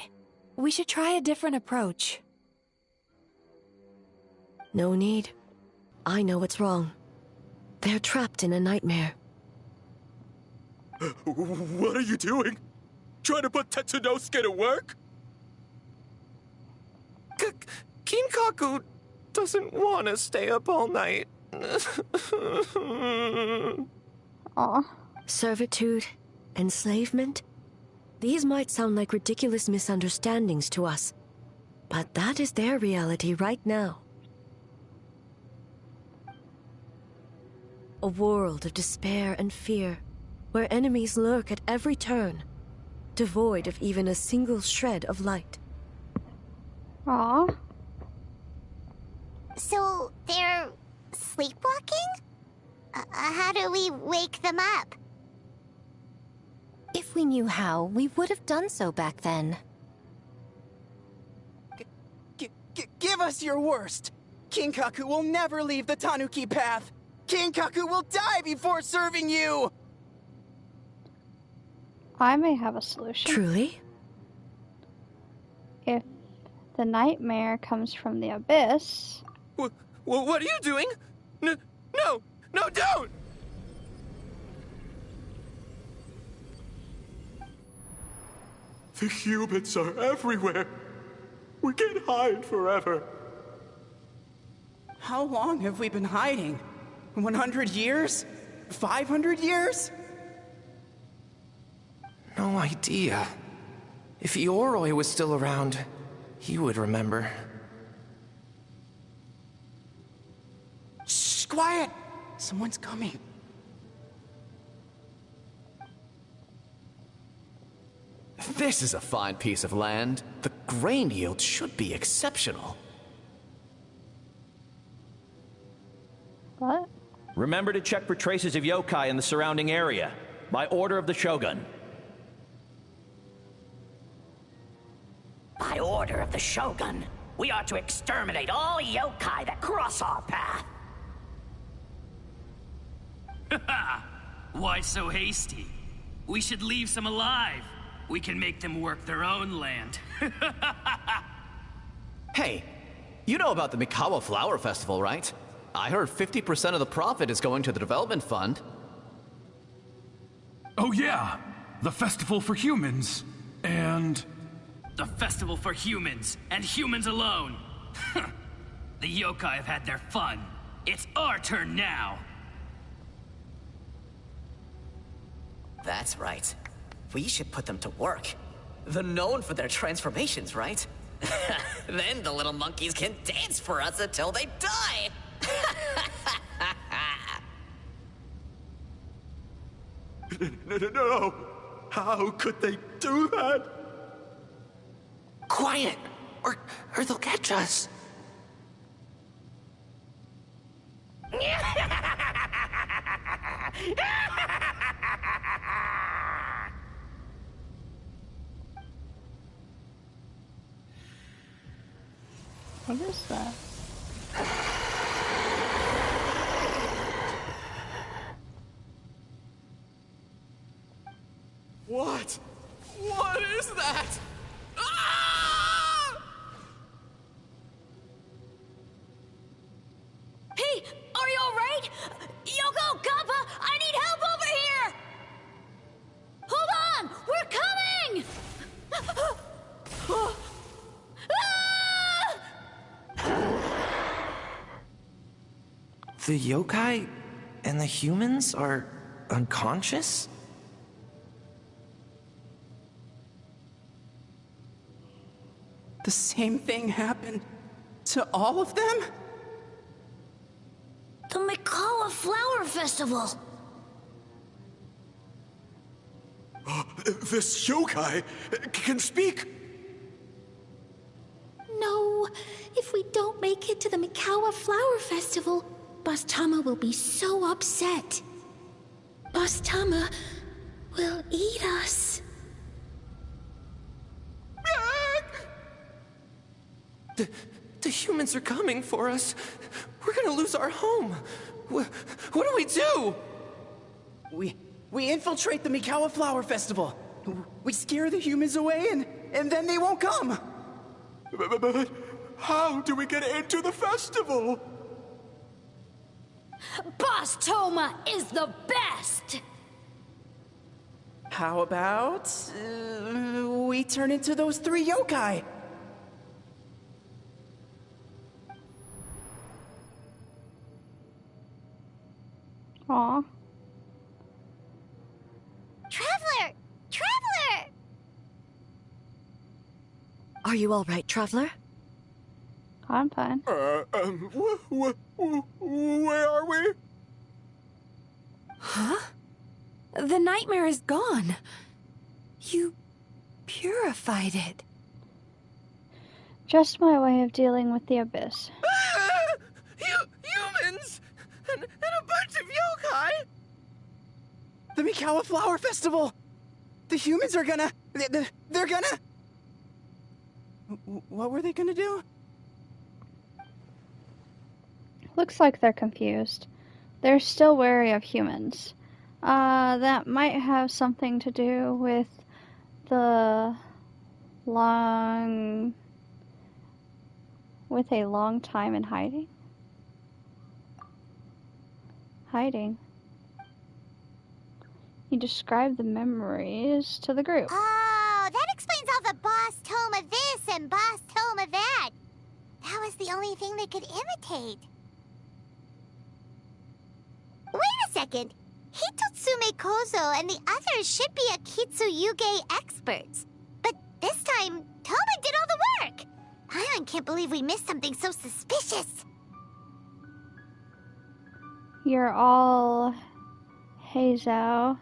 We should try a different approach. No need. I know what's wrong. They're trapped in a nightmare. What are you doing? Trying to put Tetsunosuke to work? Kinkaku doesn't want to stay up all night. Aw. Servitude, enslavement? These might sound like ridiculous misunderstandings to us, but that is their reality right now. A world of despair and fear, where enemies lurk at every turn, devoid of even a single shred of light. Aw. So, they're sleepwalking? How do we wake them up? If we knew how, we would have done so back then. Give us your worst! Kinkaku will never leave the Tanuki path! Kinkaku will die before serving you! I may have a solution. Truly? If the nightmare comes from the abyss... What are you doing? No, don't! The humans are everywhere. We can't hide forever. How long have we been hiding? 100 years? 500 years? No idea. If Ioroi was still around, he would remember. Shh, quiet! Someone's coming. This is a fine piece of land. The grain yield should be exceptional. What? Remember to check for traces of yokai in the surrounding area, by order of the Shogun. By order of the Shogun, we are to exterminate all yokai that cross our path. Why so hasty? We should leave some alive. We can make them work their own land. Hey, you know about the Mikawa Flower Festival, right? I heard 50% of the profit is going to the development fund. Oh yeah, the festival for humans, and... The festival for humans, and humans alone. The yokai have had their fun. It's our turn now. That's right. We should put them to work. They're known for their transformations, right? Then the little monkeys can dance for us until they die! No! How could they do that? Quiet, or they'll catch us. What is that? What? What is that? Ah! Hey, are you alright? Yoko, Kappa, I need help over here! Hold on! We're coming! The yokai and the humans are unconscious? The same thing happened to all of them? The Mikawa Flower Festival! This yokai can speak! No, if we don't make it to the Mikawa Flower Festival, Boss Tama will be so upset. Boss Tama will eat us. The humans are coming for us. We're gonna lose our home. What do we do? We infiltrate the Mikawa Flower Festival. We scare the humans away and then they won't come. But how do we get into the festival? Boss Toma is the best! How about... we turn into those 3 yokai? Aw. Traveler! Traveler! Are you all right, Traveler? I'm fine. Where are we? Huh? The nightmare is gone. You purified it. Just my way of dealing with the abyss. Humans! And a bunch of yokai! The Mikawa Flower Festival! The humans are gonna... They're gonna... What were they gonna do? Looks like they're confused. They're still wary of humans. That might have something to do with the long... with a long time in hiding? Hiding. He described the memories to the group. Oh, that explains all the boss tome of this and boss tome of that. That was the only thing they could imitate. Wait a second. Hitotsume Kozo and the others should be Akitsuyuge experts. But this time, Toma did all the work. I can't believe we missed something so suspicious. You're all Heizou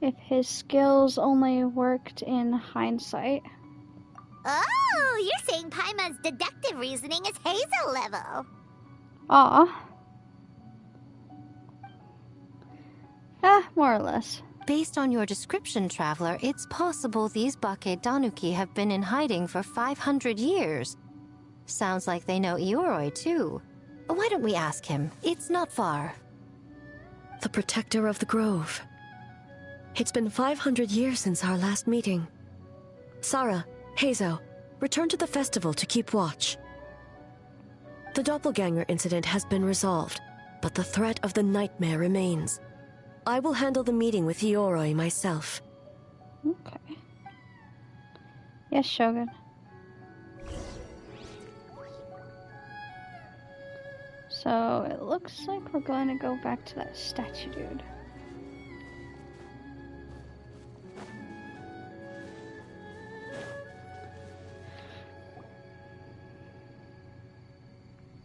if his skills only worked in hindsight. Oh, you're saying Paimon's deductive reasoning is Hazel level. Aw. More or less. Based on your description, Traveler, it's possible these Bake Danuki have been in hiding for 500 years. Sounds like they know Ioroi, too. Why don't we ask him? It's not far. The protector of the grove. It's been 500 years since our last meeting. Sarah, Hazel, return to the festival to keep watch. The doppelganger incident has been resolved, but the threat of the nightmare remains. I will handle the meeting with Ioroi myself. Okay. Yes, Shogun. So, it looks like we're going to go back to that statue dude.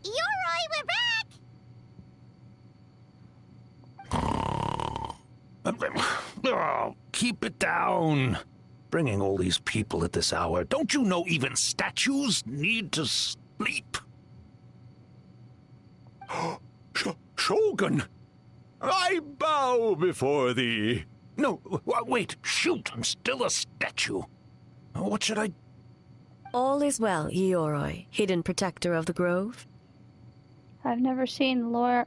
Ioroi, we're back! Oh, keep it down. Bringing all these people at this hour. Don't you know even statues need to sleep? Shogun! I bow before thee. No, wait, shoot, I'm still a statue. What should I... All is well, Ioroi, hidden protector of the grove. I've never seen Laura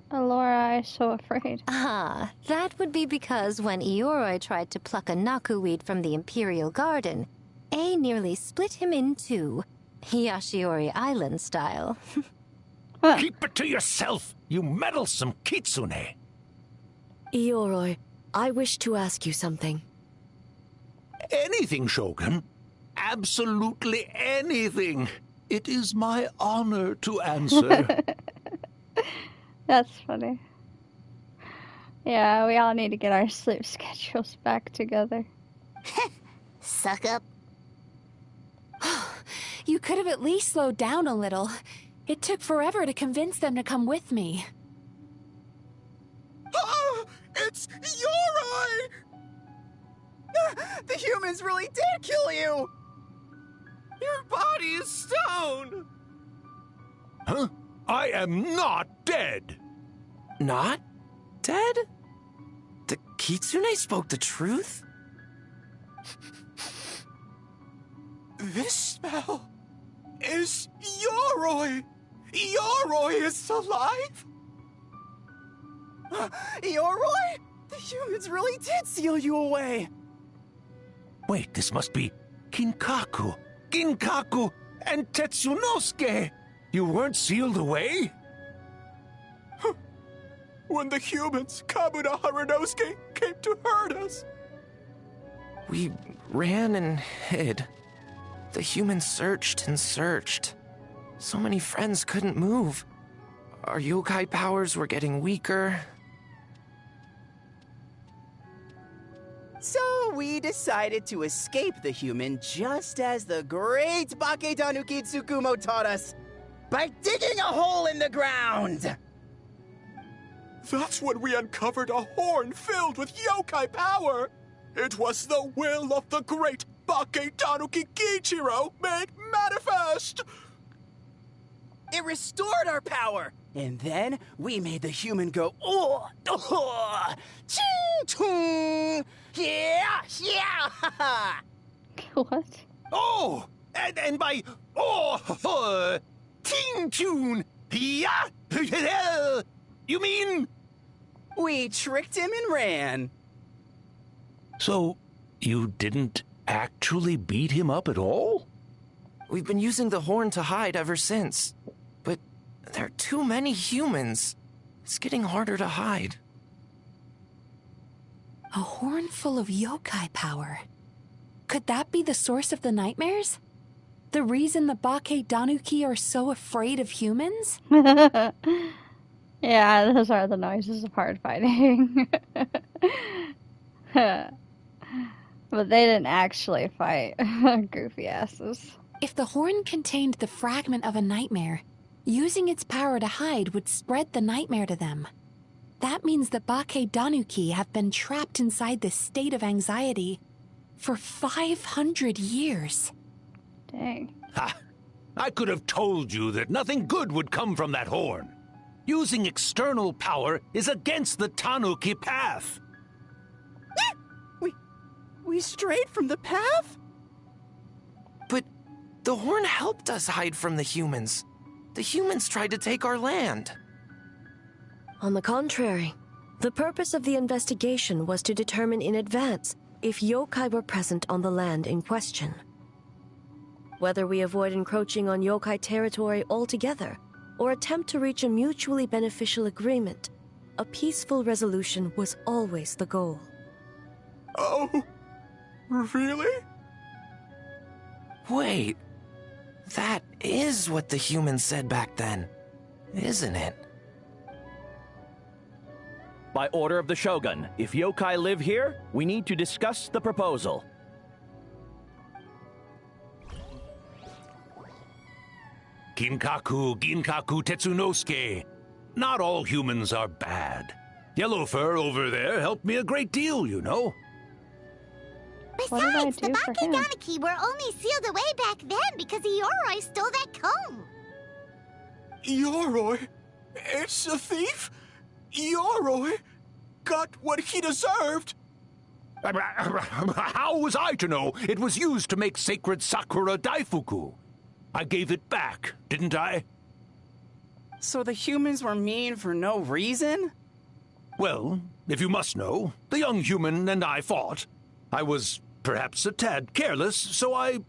so afraid. Ah, that would be because when Ioroi tried to pluck a Nakuweed from the Imperial Garden, A nearly split him in two, Yashiori Island style. Keep it to yourself, you meddlesome kitsune. Ioroi, I wish to ask you something. Anything, Shogun. Absolutely anything. It is my honor to answer. That's funny. Yeah, we all need to get our sleep schedules back together. Suck up. You could have at least slowed down a little. It took forever to convince them to come with me. Oh, it's Ioroi! The humans really did kill you! Your body is stone! Huh? I am not dead! Not dead? The kitsune spoke the truth? This smell is Ioroi! Ioroi is alive? Ioroi? The humans really did seal you away! Wait, this must be Kinkaku, and Tetsunosuke! You weren't sealed away? When the humans, Kabuda Harunosuke, came to hurt us. We ran and hid. The humans searched and searched. So many friends couldn't move. Our yokai powers were getting weaker. So we decided to escape the human just as the great Bake Tanuki Tsukumo taught us. By digging a hole in the ground! That's when we uncovered a horn filled with yokai power. It was the will of the great Bake Tanuki Kiichiro made manifest. It restored our power, and then we made the human go, oh, ching, yeah, yeah. What? Oh, and by ting tune, yeah, you mean? We tricked him and ran. So, you didn't actually beat him up at all? We've been using the horn to hide ever since. But there are too many humans. It's getting harder to hide. A horn full of yokai power. Could that be the source of the nightmares? The reason the Bake Danuki are so afraid of humans? Yeah, those are the noises of hard fighting. But they didn't actually fight. Goofy asses. If the horn contained the fragment of a nightmare, using its power to hide would spread the nightmare to them. That means the Bake Danuki have been trapped inside this state of anxiety for 500 years. Dang. Ha! I could have told you that nothing good would come from that horn. Using external power is against the Tanuki path. We strayed from the path? But the horn helped us hide from the humans. The humans tried to take our land. On the contrary, the purpose of the investigation was to determine in advance if yokai were present on the land in question. Whether we avoid encroaching on yokai territory altogether, or attempt to reach a mutually beneficial agreement, a peaceful resolution was always the goal. Oh, really? Wait, that is what the humans said back then, isn't it? By order of the Shogun, if yokai live here, we need to discuss the proposal. Ginkaku Tetsunosuke. Not all humans are bad. Yellowfur over there helped me a great deal, you know. Besides, the Bake Danuki were only sealed away back then because Yoroi stole that comb. Yoroi? It's a thief? Yoroi got what he deserved. How was I to know it was used to make sacred Sakura Daifuku? I gave it back, didn't I? So the humans were mean for no reason? Well, if you must know, the young human and I fought. I was perhaps a tad careless, so I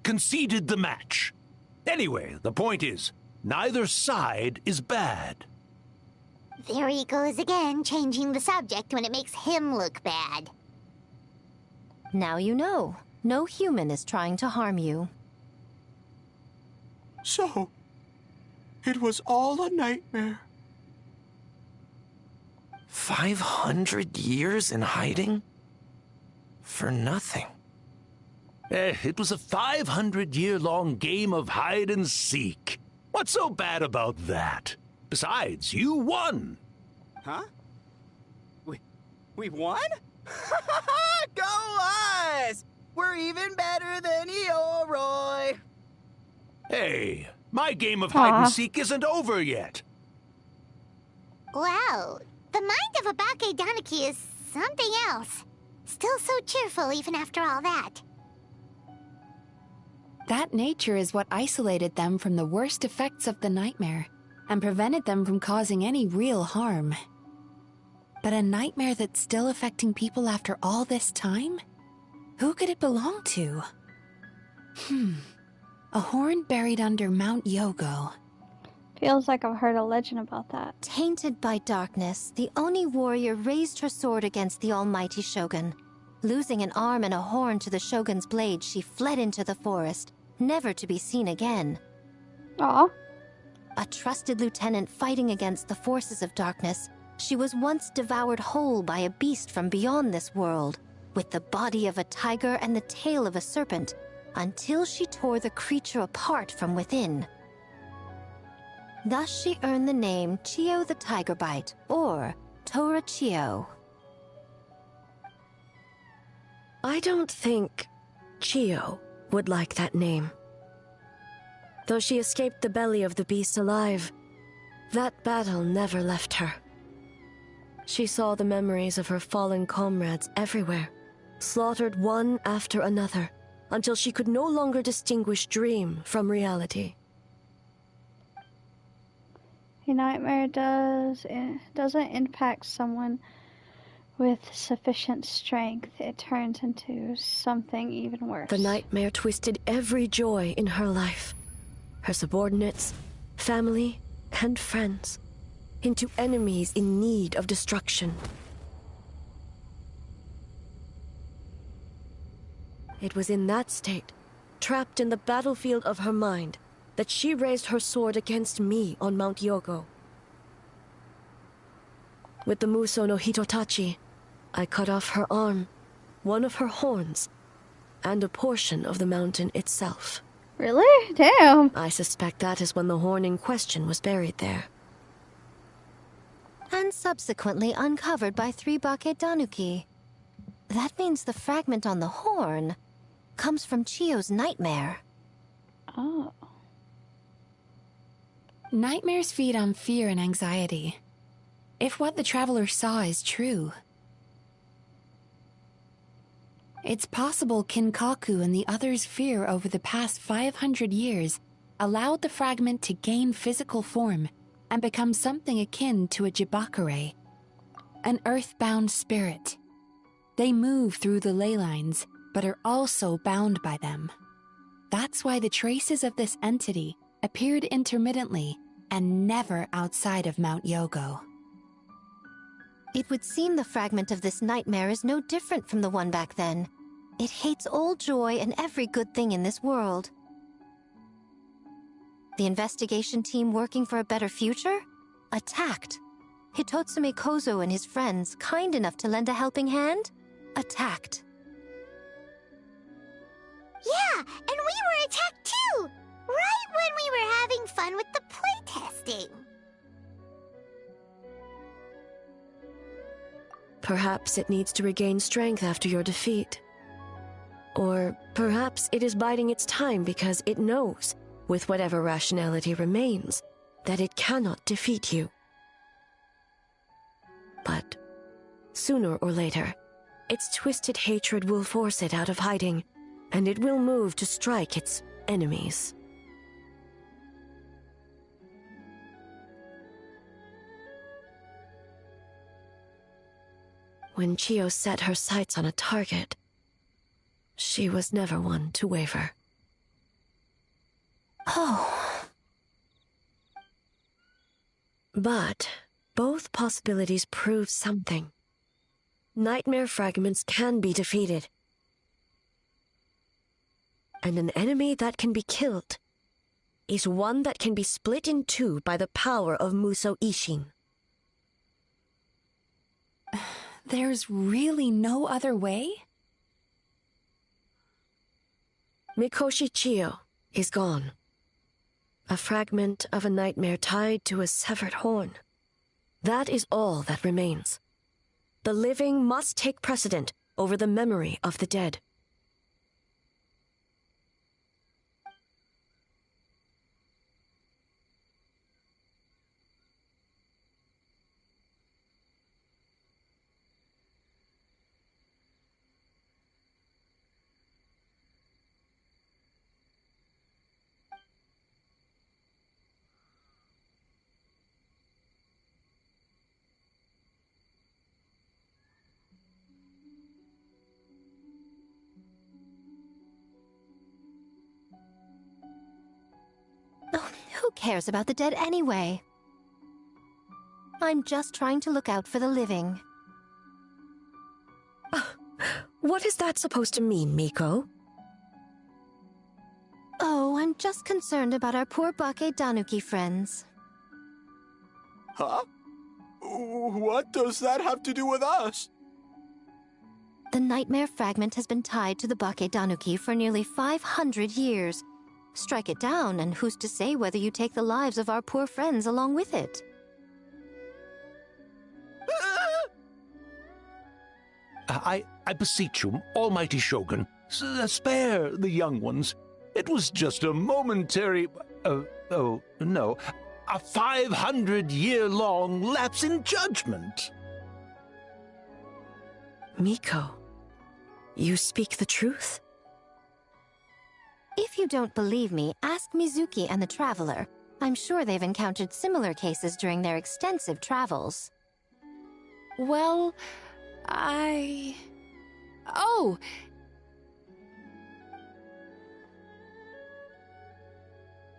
conceded the match. Anyway, the point is, neither side is bad. There he goes again, changing the subject when it makes him look bad. Now you know. No human is trying to harm you. So, it was all a nightmare. 500 years in hiding? For nothing. It was a 500-year-long game of hide and seek. What's so bad about that? Besides, you won. Huh? We won? Go us! We're even better than Yoroi. Hey, my game of hide and seek isn't over yet. Wow, the mind of a Bake Danuki is something else. Still so cheerful even after all that. That nature is what isolated them from the worst effects of the nightmare and prevented them from causing any real harm. But a nightmare that's still affecting people after all this time? Who could it belong to? A horn buried under Mount Yogo. Feels like I've heard a legend about that. Tainted by darkness, the Oni warrior raised her sword against the almighty Shogun. Losing an arm and a horn to the Shogun's blade, she fled into the forest, never to be seen again. Aw. A trusted lieutenant fighting against the forces of darkness, she was once devoured whole by a beast from beyond this world, with the body of a tiger and the tail of a serpent, until she tore the creature apart from within. Thus she earned the name Chiyo the Tiger Bite, or Tora Chiyo. I don't think Chiyo would like that name. Though she escaped the belly of the beast alive, that battle never left her. She saw the memories of her fallen comrades everywhere, slaughtered one after another, until she could no longer distinguish dream from reality. A nightmare doesn't impact someone With sufficient strength, it turns into something even worse. The nightmare twisted every joy in her life. Her subordinates, family, and friends into enemies in need of destruction. It was in that state, trapped in the battlefield of her mind, that she raised her sword against me on Mount Yogo. With the Muso no Hitotachi, I cut off her arm, one of her horns, and a portion of the mountain itself. Really? Damn. I suspect that is when the horn in question was buried there. And subsequently uncovered by 3 Bake Tanuki. That means the fragment on the horn comes from Chiyo's nightmare. Oh. Nightmares feed on fear and anxiety. If what the traveler saw is true, it's possible Kinkaku and the others' fear over the past 500 years allowed the fragment to gain physical form and become something akin to a Jibakure, an earthbound spirit. They move through the ley lines, but are also bound by them. That's why the traces of this entity appeared intermittently and never outside of Mount Yogo. It would seem the fragment of this nightmare is no different from the one back then. It hates all joy and every good thing in this world. The investigation team working for a better future? Attacked. Hitotsume Kozo and his friends, kind enough to lend a helping hand? Attacked. Yeah, and we were attacked too! Right when we were having fun with the playtesting. Perhaps it needs to regain strength after your defeat. Or perhaps it is biding its time because it knows, with whatever rationality remains, that it cannot defeat you. But sooner or later, its twisted hatred will force it out of hiding, and it will move to strike its enemies. When Chiyo set her sights on a target, she was never one to waver. Oh. But both possibilities prove something. Nightmare fragments can be defeated. And an enemy that can be killed is one that can be split in two by the power of Muso Ishin. There's really no other way? Mikoshi Chiyo is gone. A fragment of a nightmare tied to a severed horn. That is all that remains. The living must take precedent over the memory of the dead. Oh, who cares about the dead anyway? I'm just trying to look out for the living. What is that supposed to mean, Miko? Oh, I'm just concerned about our poor Bake Tanuki friends. Huh? What does that have to do with us? The nightmare fragment has been tied to the Bake Tanuki for nearly 500 years. Strike it down, and who's to say whether you take the lives of our poor friends along with it? I beseech you, Almighty Shogun, spare the young ones. It was just a momentary... oh, no. A 500-year-long lapse in judgment. Miko, you speak the truth? If you don't believe me, ask Mizuki and the Traveler. I'm sure they've encountered similar cases during their extensive travels. Well, Oh!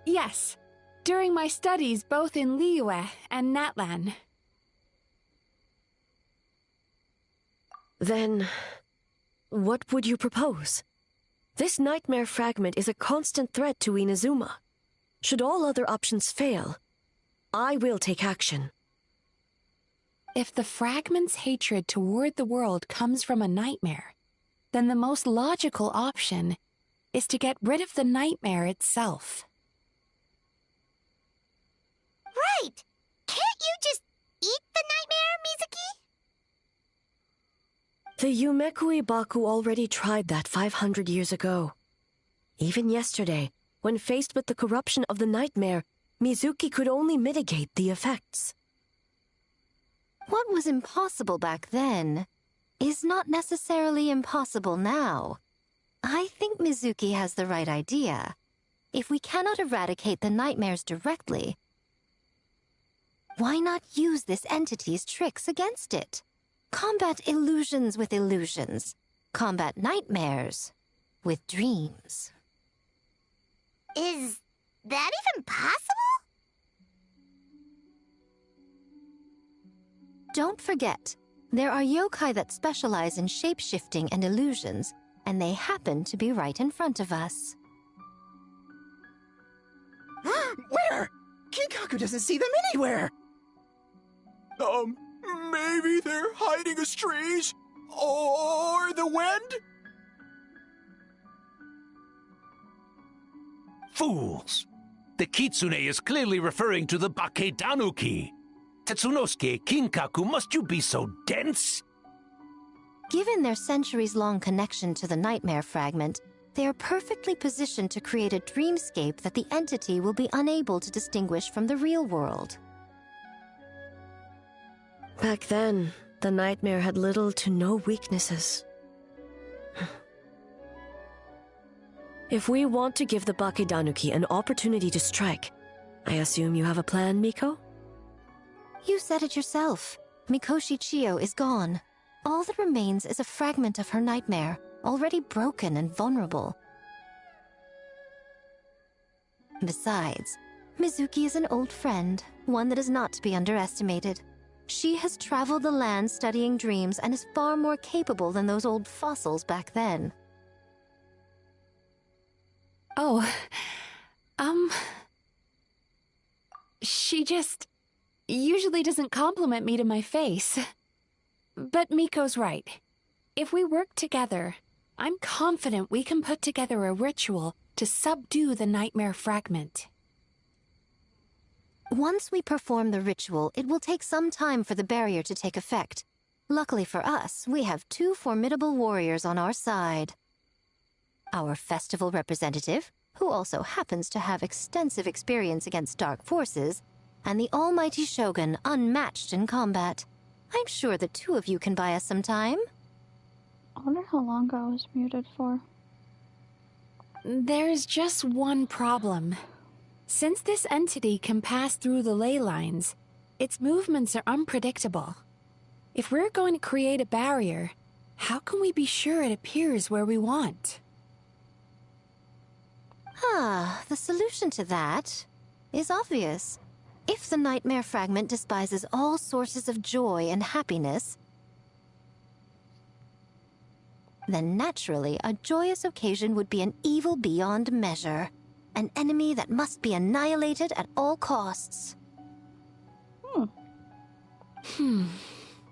Yes. During my studies both in Liyue and Natlan. Then, what would you propose? This nightmare fragment is a constant threat to Inazuma. Should all other options fail, I will take action. If the fragment's hatred toward the world comes from a nightmare, then the most logical option is to get rid of the nightmare itself. Right! Can't you just eat the nightmare, Mizuki? The Yumekui Baku already tried that 500 years ago. Even yesterday, when faced with the corruption of the nightmare, Mizuki could only mitigate the effects. What was impossible back then is not necessarily impossible now. I think Mizuki has the right idea. If we cannot eradicate the nightmares directly, why not use this entity's tricks against it? Combat illusions with illusions. Combat nightmares with dreams. Is that even possible? Don't forget, there are yokai that specialize in shape-shifting and illusions, and they happen to be right in front of us. Where? Kinkaku doesn't see them anywhere! Maybe they're hiding as trees? Or the wind? Fools! The kitsune is clearly referring to the Baketanuki. Tetsunosuke, Kinkaku, must you be so dense? Given their centuries-long connection to the nightmare fragment, they are perfectly positioned to create a dreamscape that the entity will be unable to distinguish from the real world. Back then, the nightmare had little to no weaknesses. If we want to give the Bakedanuki an opportunity to strike, I assume you have a plan, Miko? You said it yourself. Mikoshi Chiyo is gone. All that remains is a fragment of her nightmare, already broken and vulnerable. Besides, Mizuki is an old friend, one that is not to be underestimated. She has traveled the land studying dreams and is far more capable than those old fossils back then. Oh, she just usually doesn't compliment me to my face. But Miko's right. If we work together, I'm confident we can put together a ritual to subdue the nightmare fragment. Once we perform the ritual, it will take some time for the barrier to take effect. Luckily for us, we have two formidable warriors on our side. Our festival representative, who also happens to have extensive experience against dark forces, and the almighty Shogun, unmatched in combat. I'm sure the two of you can buy us some time. I wonder how long I was muted for. There's just one problem. Since this entity can pass through the ley lines, its movements are unpredictable. If we're going to create a barrier, how can we be sure it appears where we want? The solution to that is obvious. If the nightmare fragment despises all sources of joy and happiness, then naturally a joyous occasion would be an evil beyond measure. An enemy that must be annihilated at all costs.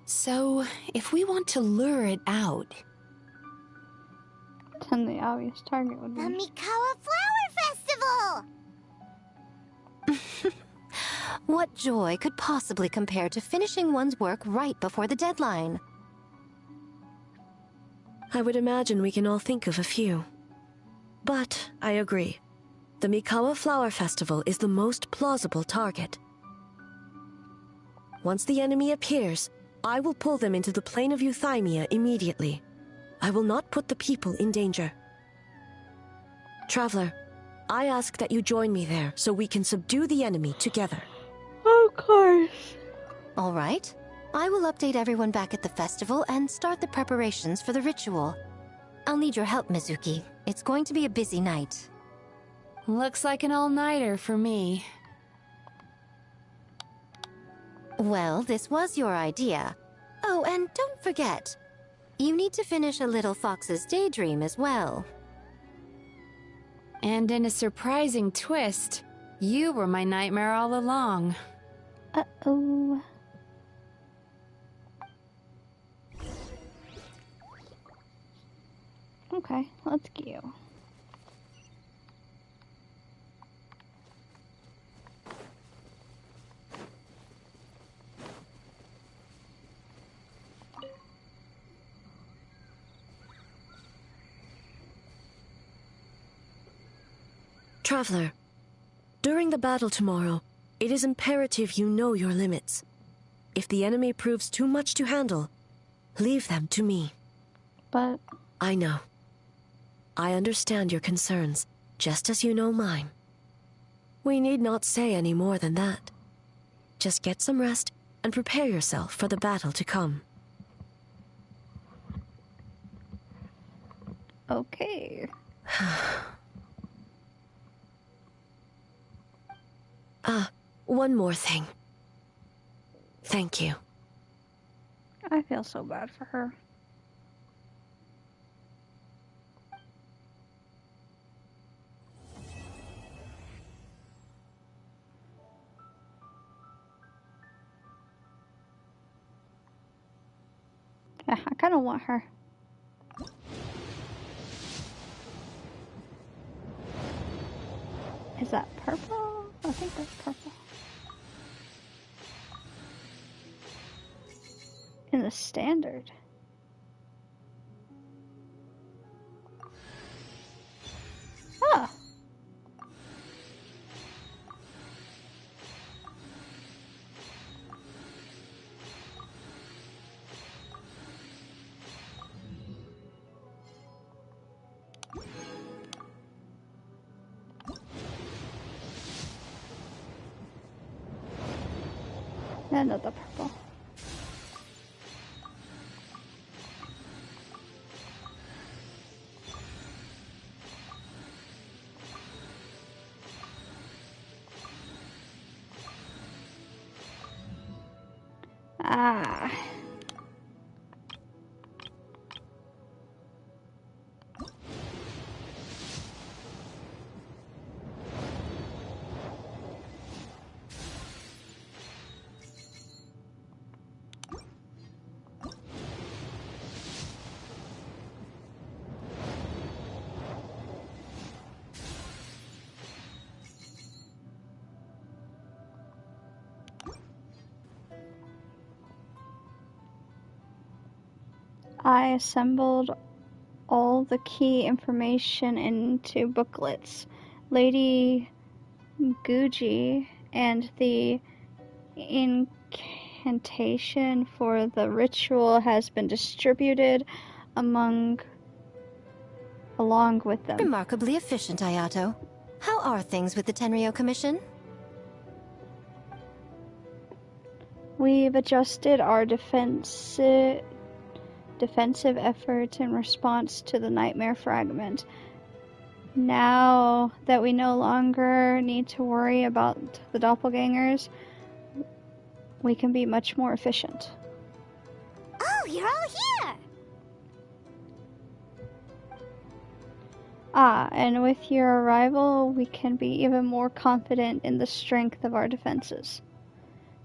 So, if we want to lure it out... Then the obvious target would be... The Mikawa Flower Festival! What joy could possibly compare to finishing one's work right before the deadline? I would imagine we can all think of a few. But I agree. The Mikawa Flower Festival is the most plausible target. Once the enemy appears, I will pull them into the plane of Euthymia immediately. I will not put the people in danger. Traveler, I ask that you join me there so we can subdue the enemy together. Of course. All right. I will update everyone back at the festival and start the preparations for the ritual. I'll need your help, Mizuki. It's going to be a busy night. Looks like an all-nighter for me. Well, this was your idea. Oh, and don't forget, you need to finish a little fox's daydream as well. And in a surprising twist, you were my nightmare all along. Uh-oh. Okay, let's go. Traveler, during the battle tomorrow, it is imperative you know your limits. If the enemy proves too much to handle, leave them to me. But... I know. I understand your concerns, just as you know mine. We need not say any more than that. Just get some rest and prepare yourself for the battle to come. Okay. One more thing. Thank you. I feel so bad for her. Yeah, I kind of want her. Is that purple? I think that's purple. In the standard. Oh. Another purple. Ah. I assembled all the key information into booklets. Lady Guji and the incantation for the ritual has been distributed along with them. Remarkably efficient, Ayato. How are things with the Tenryo Commission? We've adjusted our defensive efforts in response to the Nightmare Fragment. Now that we no longer need to worry about the doppelgangers, we can be much more efficient. Oh, you're all here! Ah, and with your arrival, we can be even more confident in the strength of our defenses.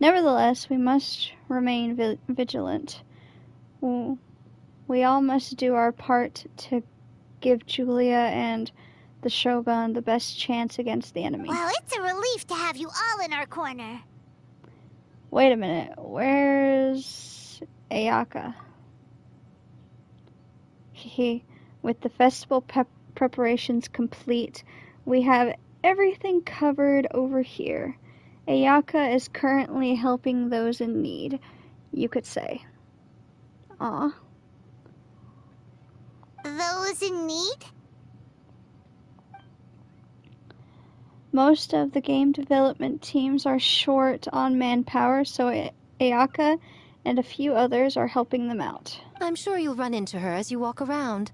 Nevertheless, we must remain vigilant. We all must do our part to give Julia and the Shogun the best chance against the enemy. Well, it's a relief to have you all in our corner. Wait a minute, where's Ayaka? With the festival preparations complete, we have everything covered over here. Ayaka is currently helping those in need, you could say. Aw. Those in need? Most of the game development teams are short on manpower, so Ayaka and a few others are helping them out. I'm sure you'll run into her as you walk around.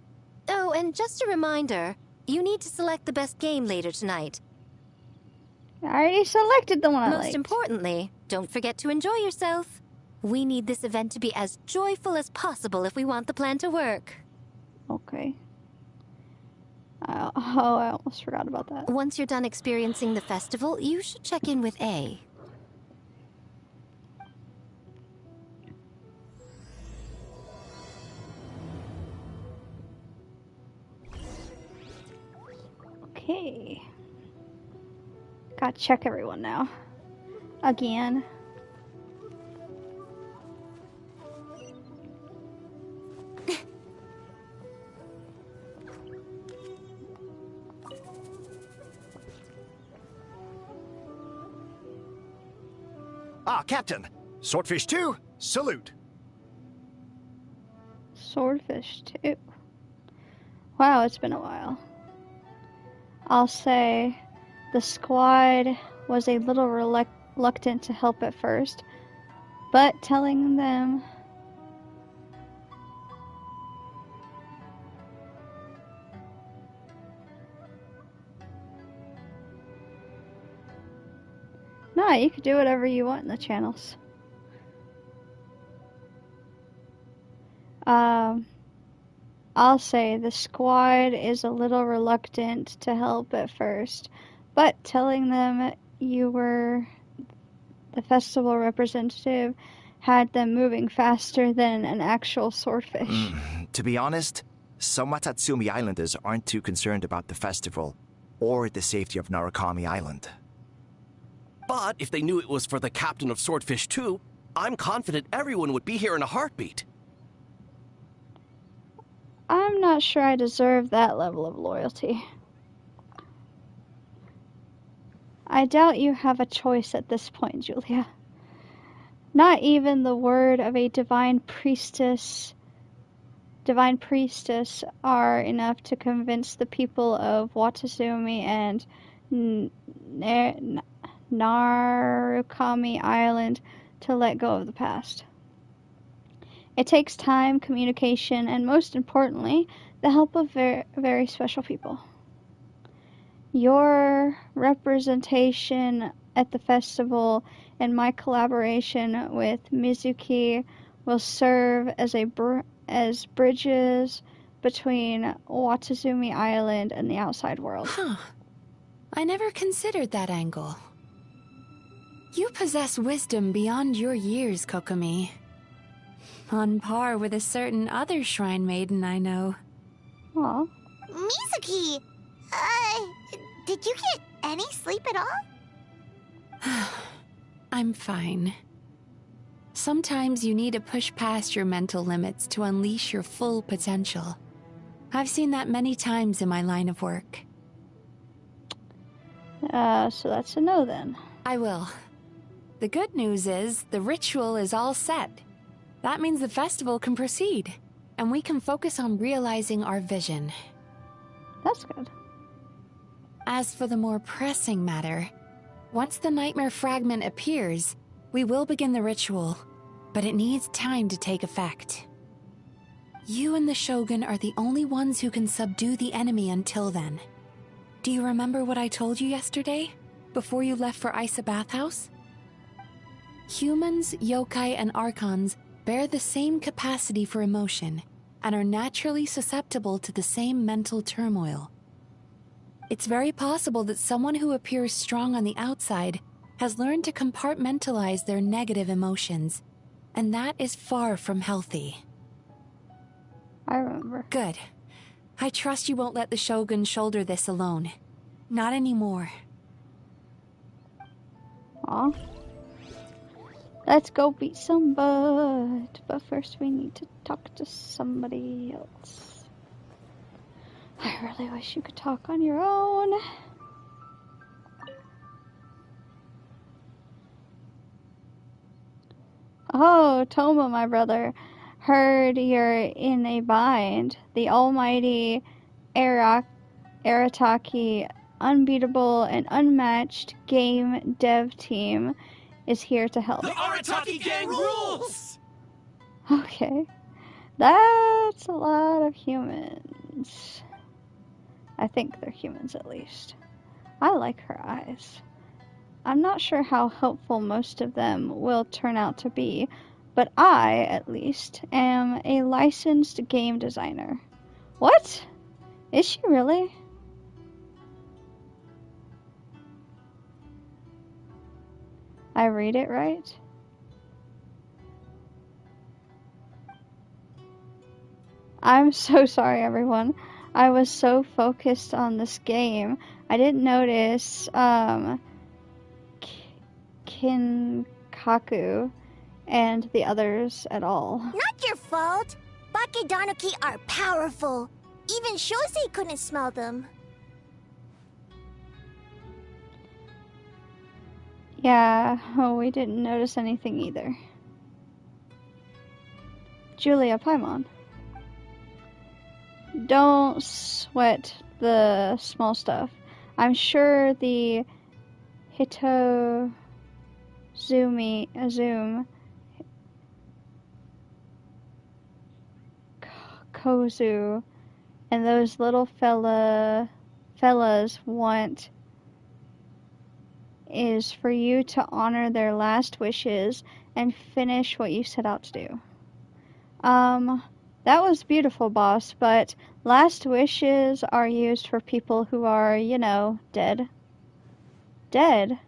Oh, and just a reminder, you need to select the best game later tonight. I already selected the one I liked. Most importantly, don't forget to enjoy yourself. We need this event to be as joyful as possible if we want the plan to work. Okay. I almost forgot about that. Once you're done experiencing the festival, you should check in with A. Okay. Gotta check everyone now. Again. Ah, Captain. Swordfish 2, salute. Swordfish 2. Wow, it's been a while. I'll say the squad was a little reluctant to help at first, but telling them no, you could do whatever you want in the channels. I'll say the squad is a little reluctant to help at first, but telling them you were the festival representative had them moving faster than an actual swordfish. To be honest, some Watatsumi Islanders aren't too concerned about the festival or the safety of Narukami Island. But if they knew it was for the captain of Swordfish 2, I'm confident everyone would be here in a heartbeat. I'm not sure I deserve that level of loyalty. I doubt you have a choice at this point, Julia. Not even the word of a divine priestess are enough to convince the people of Watatsumi and Narukami Island to let go of the past. It takes time, communication, and most importantly, the help of very special people. Your representation at the festival and my collaboration with Mizuki will serve as bridges between Watatsumi Island and the outside world. Huh. I never considered that angle. You possess wisdom beyond your years, Kokomi. On par with a certain other shrine maiden I know. Aw. Mizuki! Did you get any sleep at all? I'm fine. Sometimes you need to push past your mental limits to unleash your full potential. I've seen that many times in my line of work. So that's a no then. I will. The good news is, the ritual is all set. That means the festival can proceed, and we can focus on realizing our vision. That's good. As for the more pressing matter, once the nightmare fragment appears, we will begin the ritual, but it needs time to take effect. You and the Shogun are the only ones who can subdue the enemy until then. Do you remember what I told you yesterday, before you left for Isa Bathhouse? Humans, yokai, and archons bear the same capacity for emotion, and are naturally susceptible to the same mental turmoil. It's very possible that someone who appears strong on the outside has learned to compartmentalize their negative emotions, and that is far from healthy. I remember. Good. I trust you won't let the Shogun shoulder this alone. Not anymore. Aw. Let's go beat some butt. But first we need to talk to somebody else. I really wish you could talk on your own. Oh, Toma, my brother. Heard you're in a bind. The almighty Arataki, unbeatable and unmatched game dev team is here to help. The Arataki gang rules! Okay. That's a lot of humans. I think they're humans at least. I like her eyes. I'm not sure how helpful most of them will turn out to be, but I, at least, am a licensed game designer. What? Is she really? I read it right? I'm so sorry, everyone. I was so focused on this game, I didn't notice, Kinkaku and the others at all. Not your fault. Bakedanuki are powerful. Even Shosei couldn't smell them. Yeah, we didn't notice anything either. Julia Paimon. Don't sweat the small stuff. I'm sure the Zoom, Kozu, and those little fellas want is for you to honor their last wishes and finish what you set out to do. That was beautiful, boss, but last wishes are used for people who are, dead. Dead?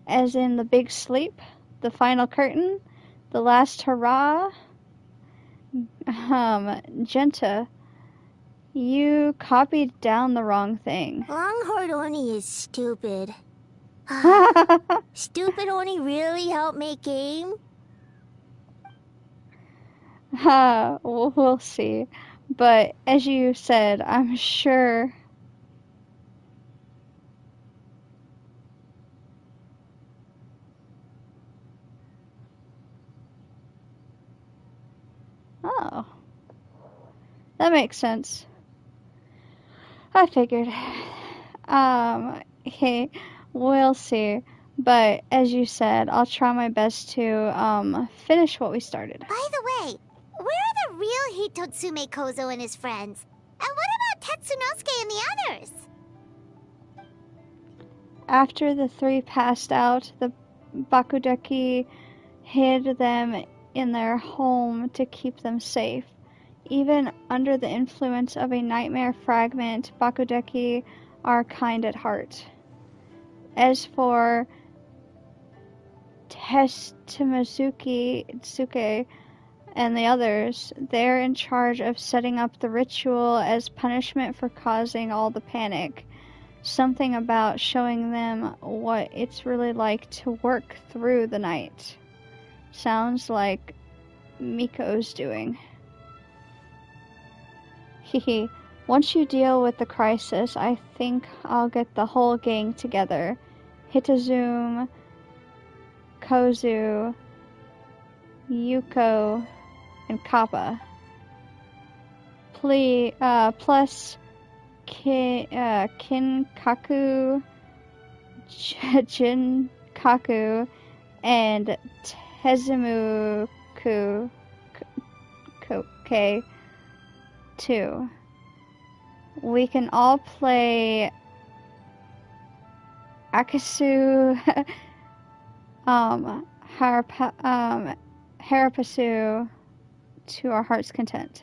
As in the big sleep? The final curtain? The last hurrah? Genta, you copied down the wrong thing. Longhorn Oni is stupid. Stupid Oni really helped make game? We'll see. But as you said, I'm sure. Oh. That makes sense. I figured. Okay, we'll see. But as you said, I'll try my best to finish what we started. By the way, where are the real Hitotsume Kozo and his friends? And what about Tetsunosuke and the others? After the three passed out, the Bakudeki hid them in their home to keep them safe. Even under the influence of a nightmare fragment, Bakudeki are kind at heart. As for Tsuke and the others, they're in charge of setting up the ritual as punishment for causing all the panic. Something about showing them what it's really like to work through the night. Sounds like Miko's doing. Hehe. Once you deal with the crisis, I think I'll get the whole gang together. Hitazoom, Kozu, Yuko, and Kappa. Plus Kinkaku, Jinkaku, and Tezumu too. We can all play Akasu, Harapasu to our heart's content.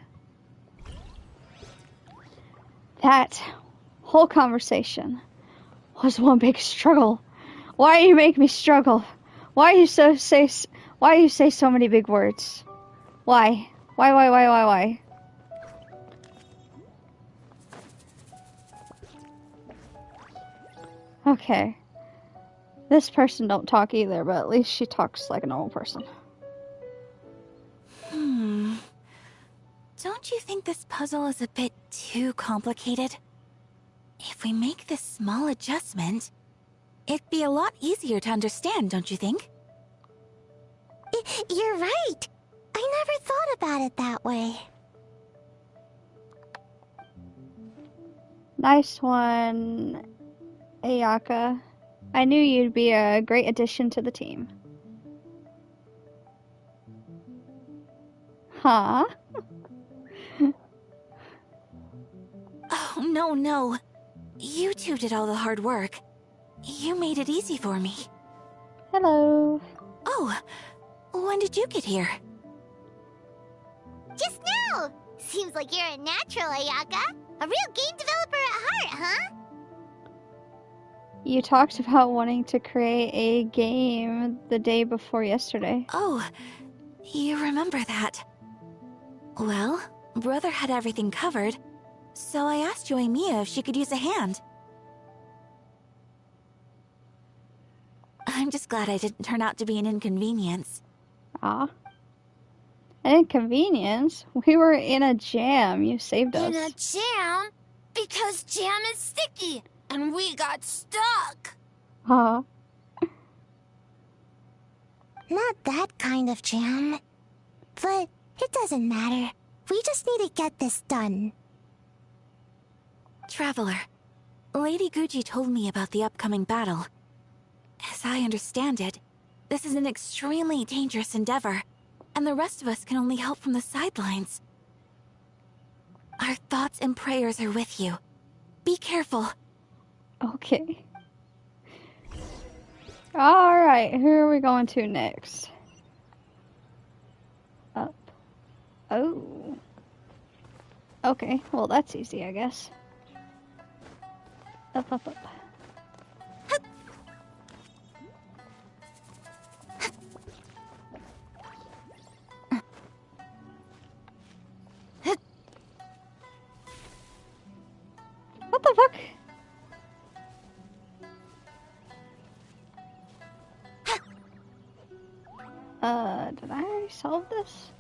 That whole conversation was one big struggle. Why do you make me struggle? Why you say so many big words? Why? Why? Okay. This person don't talk either, but at least she talks like a normal person. Don't you think this puzzle is a bit too complicated? If we make this small adjustment, it'd be a lot easier to understand, don't you think? You're right. I never thought about it that way. Nice one, Ayaka. I knew you'd be a great addition to the team. Huh? Oh, no. You two did all the hard work. You made it easy for me. Hello. Oh, when did you get here? Just now! Seems like you're a natural, Ayaka. A real game developer at heart, huh? You talked about wanting to create a game the day before yesterday. Oh, you remember that. Well, Brother had everything covered, so I asked Yoimiya if she could use a hand. I'm just glad I didn't turn out to be an inconvenience. Ah. An inconvenience? We were in a jam. You saved us. In a jam? Because jam is sticky, and we got stuck. Huh. Not that kind of jam. But it doesn't matter. We just need to get this done. Traveler, Lady Guji told me about the upcoming battle. As I understand it, this is an extremely dangerous endeavor, and the rest of us can only help from the sidelines. Our thoughts and prayers are with you. Be careful. Okay. Alright, who are we going to next? Up. Oh. Okay, well that's easy, I guess. Up. What the fuck? Did I already solve this?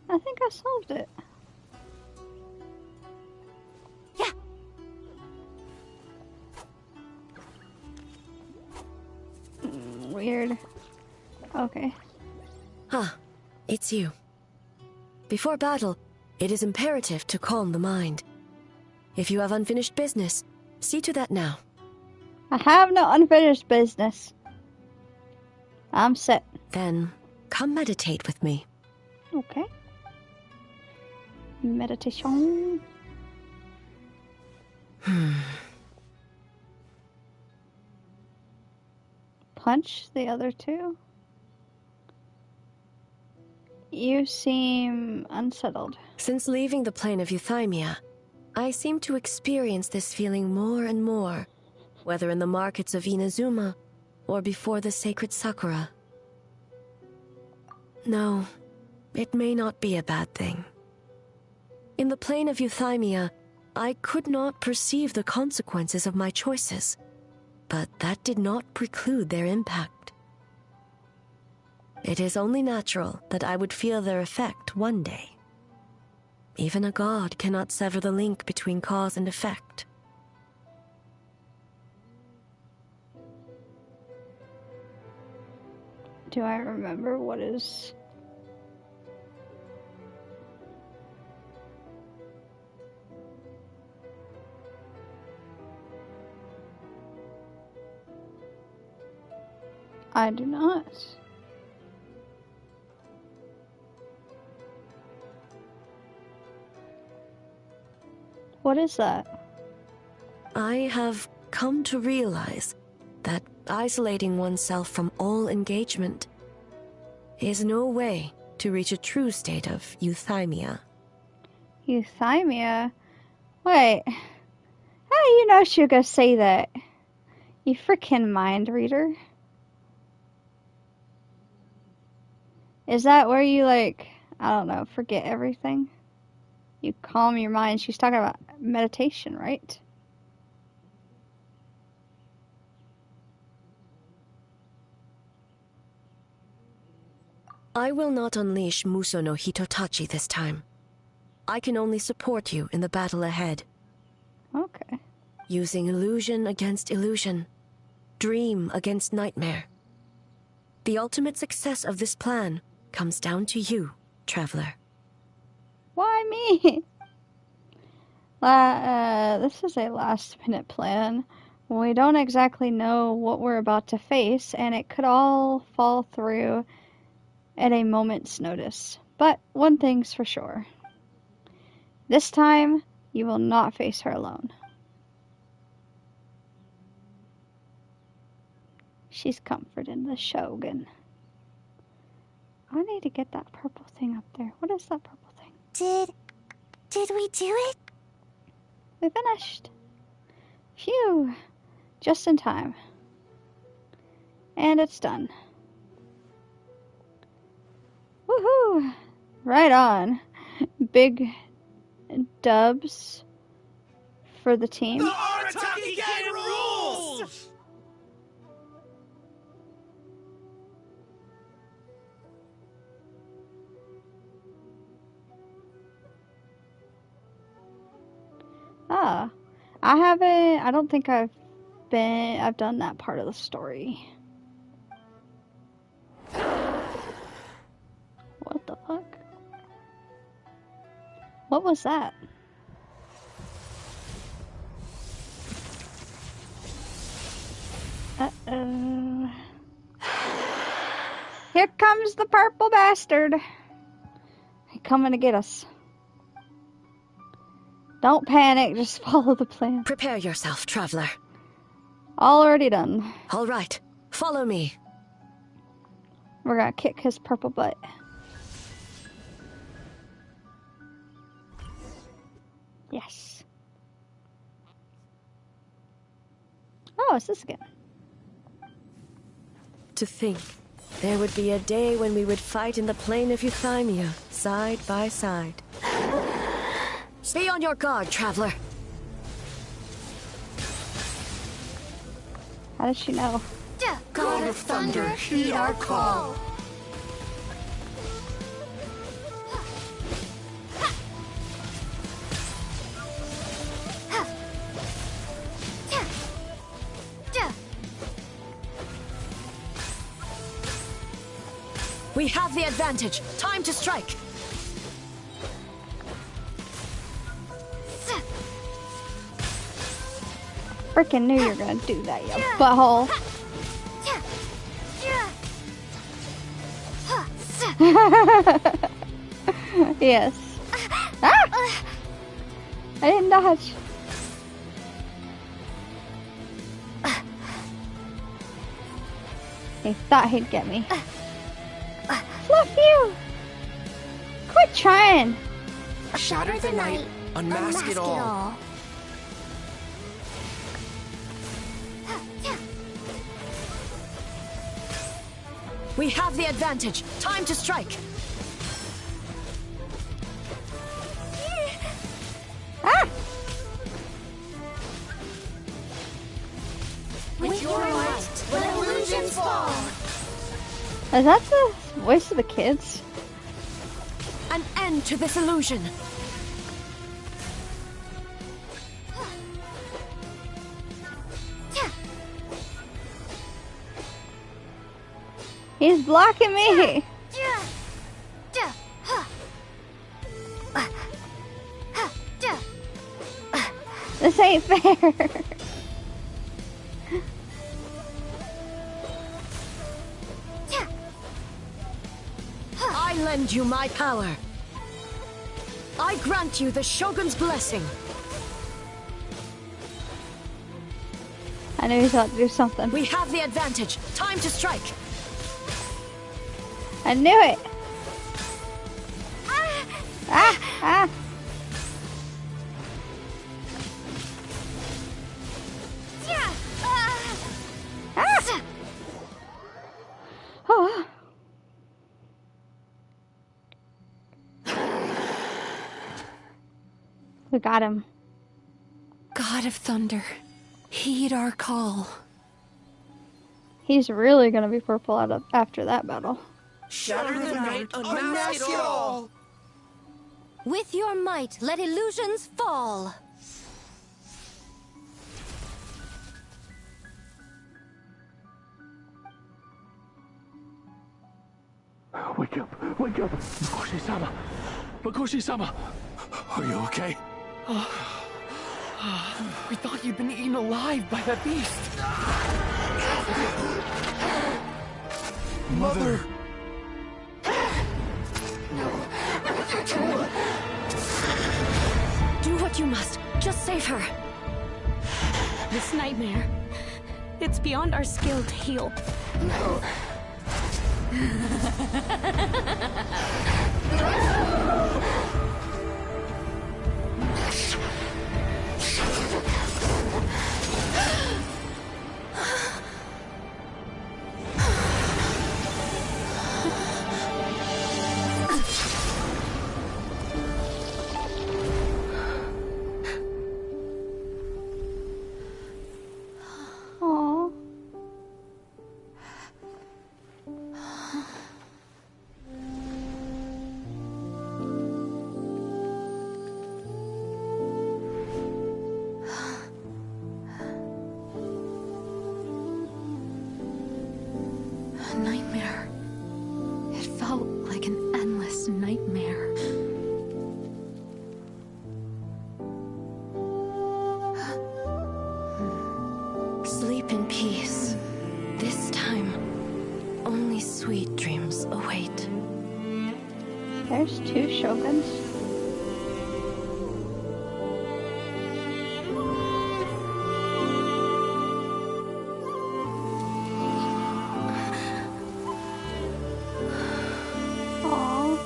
I think I solved it. Yeah. Weird. Okay. Ah, it's you. Before battle, it is imperative to calm the mind. If you have unfinished business, see to that now. I have no unfinished business. I'm set. Then, come meditate with me. Okay. Meditation. Punch the other two? You seem unsettled. Since leaving the plane of Euthymia, I seem to experience this feeling more and more, whether in the markets of Inazuma or before the sacred Sakura. No, it may not be a bad thing. In the plane of Euthymia, I could not perceive the consequences of my choices, but that did not preclude their impact. It is only natural that I would feel their effect one day. Even a god cannot sever the link between cause and effect. Do I remember what is... I do not. What is that? I have come to realize that isolating oneself from all engagement is no way to reach a true state of euthymia. Euthymia? Wait. How do you know she was gonna say that? You freaking mind reader. Is that where you, like, I don't know, forget everything? You calm your mind. She's talking about meditation, right? I will not unleash Muso no Hitotachi this time. I can only support you in the battle ahead. Okay. Using illusion against illusion, dream against nightmare. The ultimate success of this plan comes down to you, traveler. Why me? This is a last-minute plan. We don't exactly know what we're about to face, and it could all fall through at a moment's notice. But one thing's for sure. This time, you will not face her alone. She's comforting the Shogun. I need to get that purple thing up there. What is that purple thing? Did we do it? We finished. Phew. Just in time. And it's done. Woohoo! Right on. Big dubs for the team. The Arataki game rules! Ah, I don't think I've done that part of the story. What the fuck? What was that? Uh-oh. Here comes the purple bastard. He's coming to get us. Don't panic, just follow the plan. Prepare yourself, traveler. Already done. All right, follow me. We're gonna kick his purple butt. Yes. Oh, it's this again. To think, there would be a day when we would fight in the plain of Euthymia, side by side. Be on your guard, traveler. How does she know? God of Thunder, heed our call. We have the advantage. Time to strike. Freaking knew you were gonna do that, you butthole. Yes. Ah! I didn't dodge. He thought he'd get me. Fluff you! Quit trying! Shatter the night, unmask it all. We have the advantage. Time to strike. Ah! With your might, when illusions fall. Is that the voice of the kids? An end to this illusion. He's blocking me! This ain't fair! I lend you my power. I grant you the Shogun's blessing. I knew he was about to do something. We have the advantage. Time to strike. I knew it! Ah! Ah! Ah! Oh. We got him. God of Thunder, heed our call. He's really gonna be purple after that battle. Shatter the night, unmask it all. With your might, let illusions fall. Wake up! Wake up! Makoshi-sama! Makoshi-sama! Are you okay? We thought you'd been eaten alive by that beast. Mother! Do what you must. Just save her. This nightmare. It's beyond our skill to heal. Aww. A nightmare. It felt like an endless nightmare. Sleep in peace. This time, only sweet dreams await. There's 2 shoguns. Aww.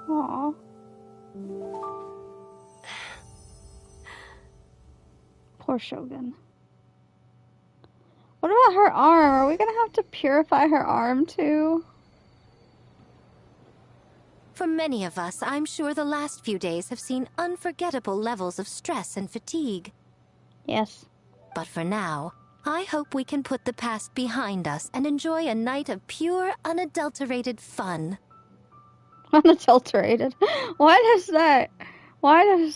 Aww. Poor Shogun. What about her arm? Are we gonna have to purify her arm too? For many of us, I'm sure the last few days have seen unforgettable levels of stress and fatigue. Yes. But for now, I hope we can put the past behind us and enjoy a night of pure, unadulterated fun. Unadulterated. Why does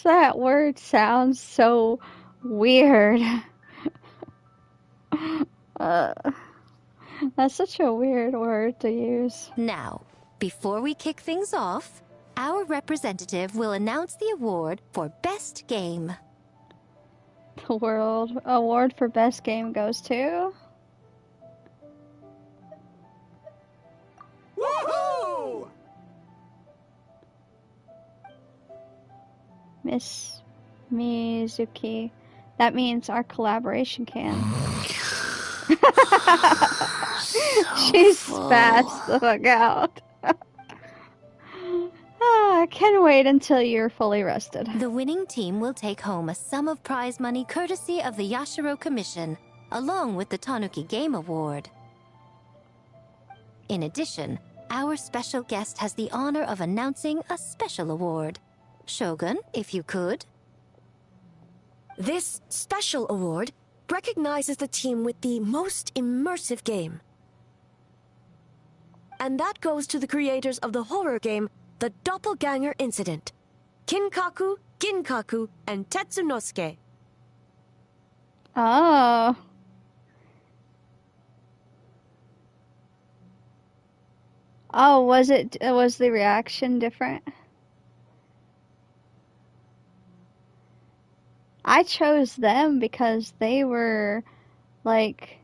that word sound so weird? That's such a weird word to use. Now, before we kick things off, our representative will announce the award for Best Game. The World Award for Best Game goes to... Woohoo! Miss Mizuki. That means our collaboration can. She's spazzed the fuck out. I can wait until you're fully rested. The winning team will take home a sum of prize money courtesy of the Yashiro Commission, along with the Tanuki Game Award. In addition, our special guest has the honor of announcing a special award. Shogun, if you could. This special award recognizes the team with the most immersive game. And that goes to the creators of the horror game, The Doppelganger Incident. Kinkaku, Ginkaku, and Tetsunosuke. Oh. Oh, was the reaction different? I chose them because they were, like,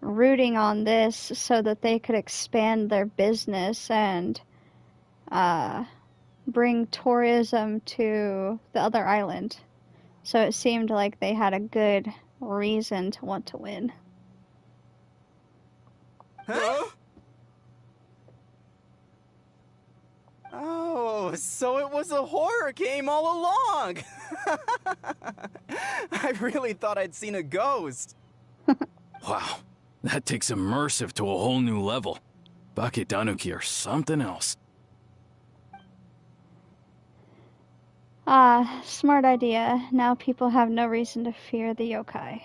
rooting on this so that they could expand their business and bring tourism to the other island. So it seemed like they had a good reason to want to win. Huh? Oh, so it was a horror game all along! I really thought I'd seen a ghost. Wow, that takes immersive to a whole new level. Baketanuki are something else. Smart idea. Now people have no reason to fear the yokai.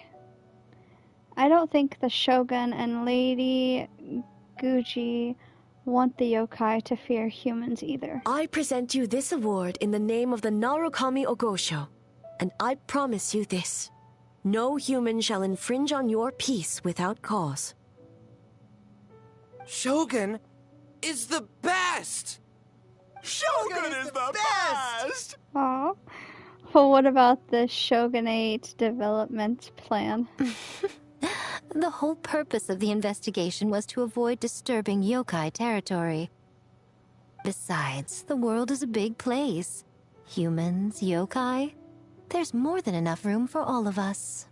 I don't think the Shogun and Lady Guji want the yokai to fear humans either. I present you this award in the name of the Narukami Ogosho, and I promise you this. No human shall infringe on your peace without cause. Shogun is the best! Shogun is the best! Aw. What about the Shogunate development plan? The whole purpose of the investigation was to avoid disturbing yokai territory. Besides, the world is a big place. Humans, yokai, there's more than enough room for all of us.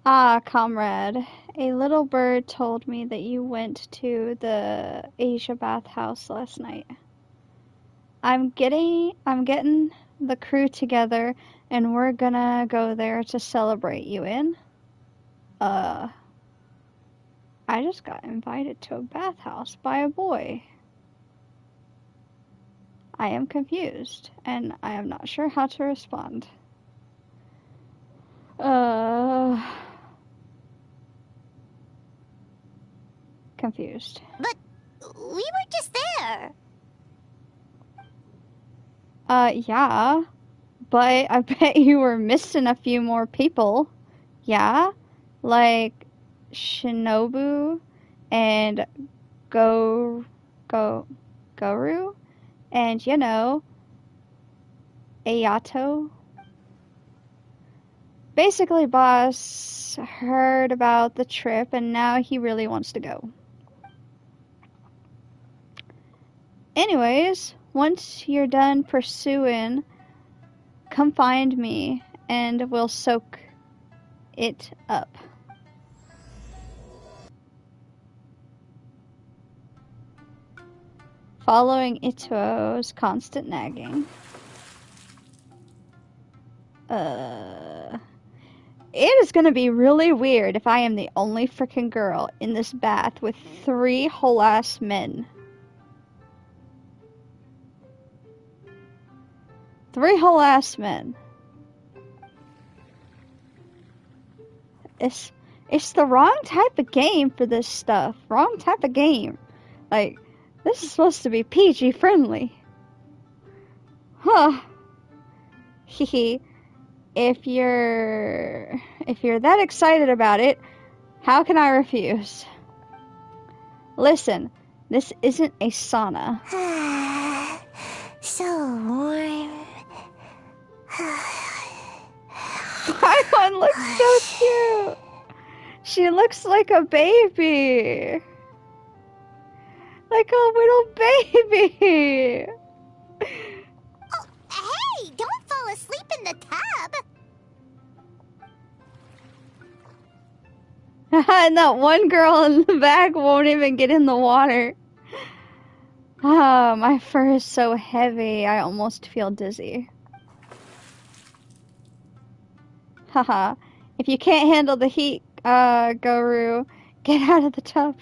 Ah, comrade, a little bird told me that you went to the Asia bathhouse last night. I'm getting the crew together and we're gonna go there to celebrate you in. I just got invited to a bathhouse by a boy. I am confused, and I am not sure how to respond. Confused. But we were just there. Yeah. But I bet you were missing a few more people. Yeah? Like Shinobu and Goru? And, you know, Ayato. Basically, boss heard about the trip and now he really wants to go. Anyways, once you're done pursuing, come find me and we'll soak it up. Following Ito's constant nagging. It is gonna be really weird if I am the only freaking girl in this bath with 3 whole ass men. 3 whole ass men. It's the wrong type of game for this stuff. Wrong type of game. Like, this is supposed to be PG friendly. Huh. Hehe. If you're that excited about it, how can I refuse? Listen, this isn't a sauna. So warm. Paimon looks so cute. She looks like a baby. Like a little baby. Oh, hey, don't fall asleep in the tub. And that one girl in the back won't even get in the water. Ah, my fur is so heavy, I almost feel dizzy. Haha, if you can't handle the heat, Goru, get out of the tub.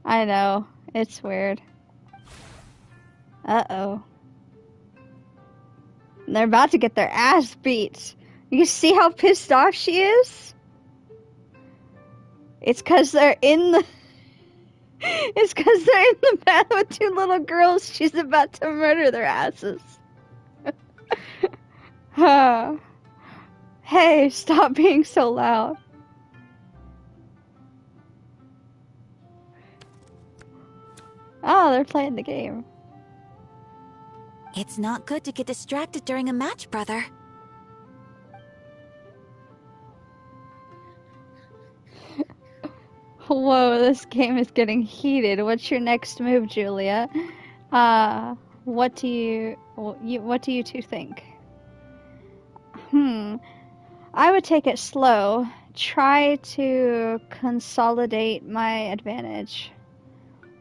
I know, it's weird. Uh-oh. They're about to get their ass beat. You see how pissed off she is? It's 'cause they're in the... It's 'cause they're in the bath with 2 little girls. She's about to murder their asses. Hey, stop being so loud. Oh, they're playing the game. It's not good to get distracted during a match, brother. Whoa, this game is getting heated. What's your next move, Julia? What do you two think? I would take it slow. Try to consolidate my advantage.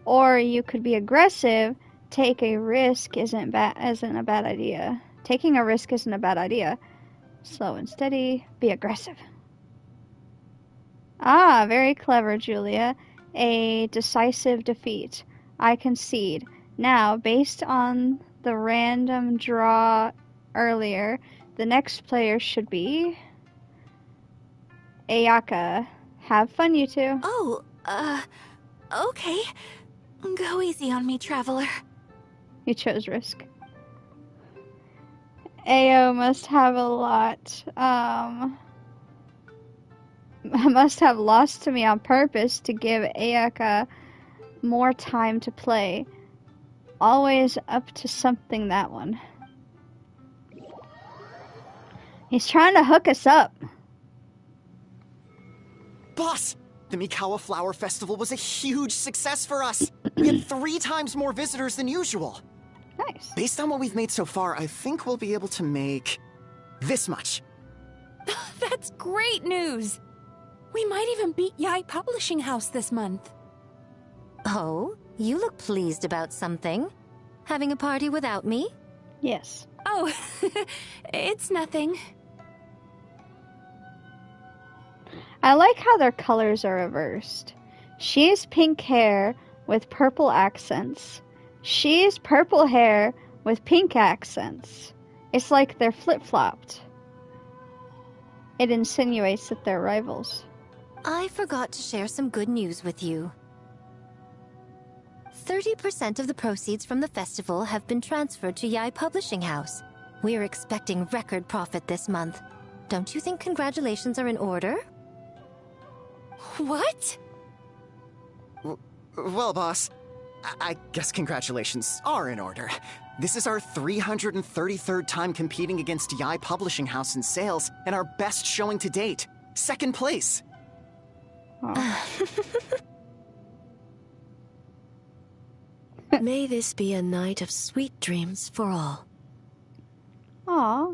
Or you could be aggressive. Take a risk isn't a bad idea. Taking a risk isn't a bad idea. Slow and steady. Be aggressive. Ah, very clever, Julia. A decisive defeat. I concede. Now, based on the random draw earlier, the next player should be... Ayaka. Have fun, you two. Oh, okay. Go easy on me, traveler. You chose risk. Ao must have a lot. must have lost to me on purpose to give Ayaka more time to play. Always up to something, that one. He's trying to hook us up. Boss, the Mikawa Flower Festival was a huge success for us. We had 3 times more visitors than usual. Nice. Based on what we've made so far, I think we'll be able to make this much. That's great news! We might even beat Yai Publishing House this month. Oh, you look pleased about something. Having a party without me? Yes. Oh, it's nothing. I like how their colors are reversed. She's pink hair with purple accents. She's purple hair with pink accents. It's like they're flip-flopped. It insinuates that they're rivals. I forgot to share some good news with you. 30% of the proceeds from the festival have been transferred to Yai Publishing House. We're expecting record profit this month. Don't you think congratulations are in order? What? Well, boss, I guess congratulations are in order. This is our 333rd time competing against Yai Publishing House in sales, and our best showing to date. 2nd place. May this be a night of sweet dreams for all. Aw.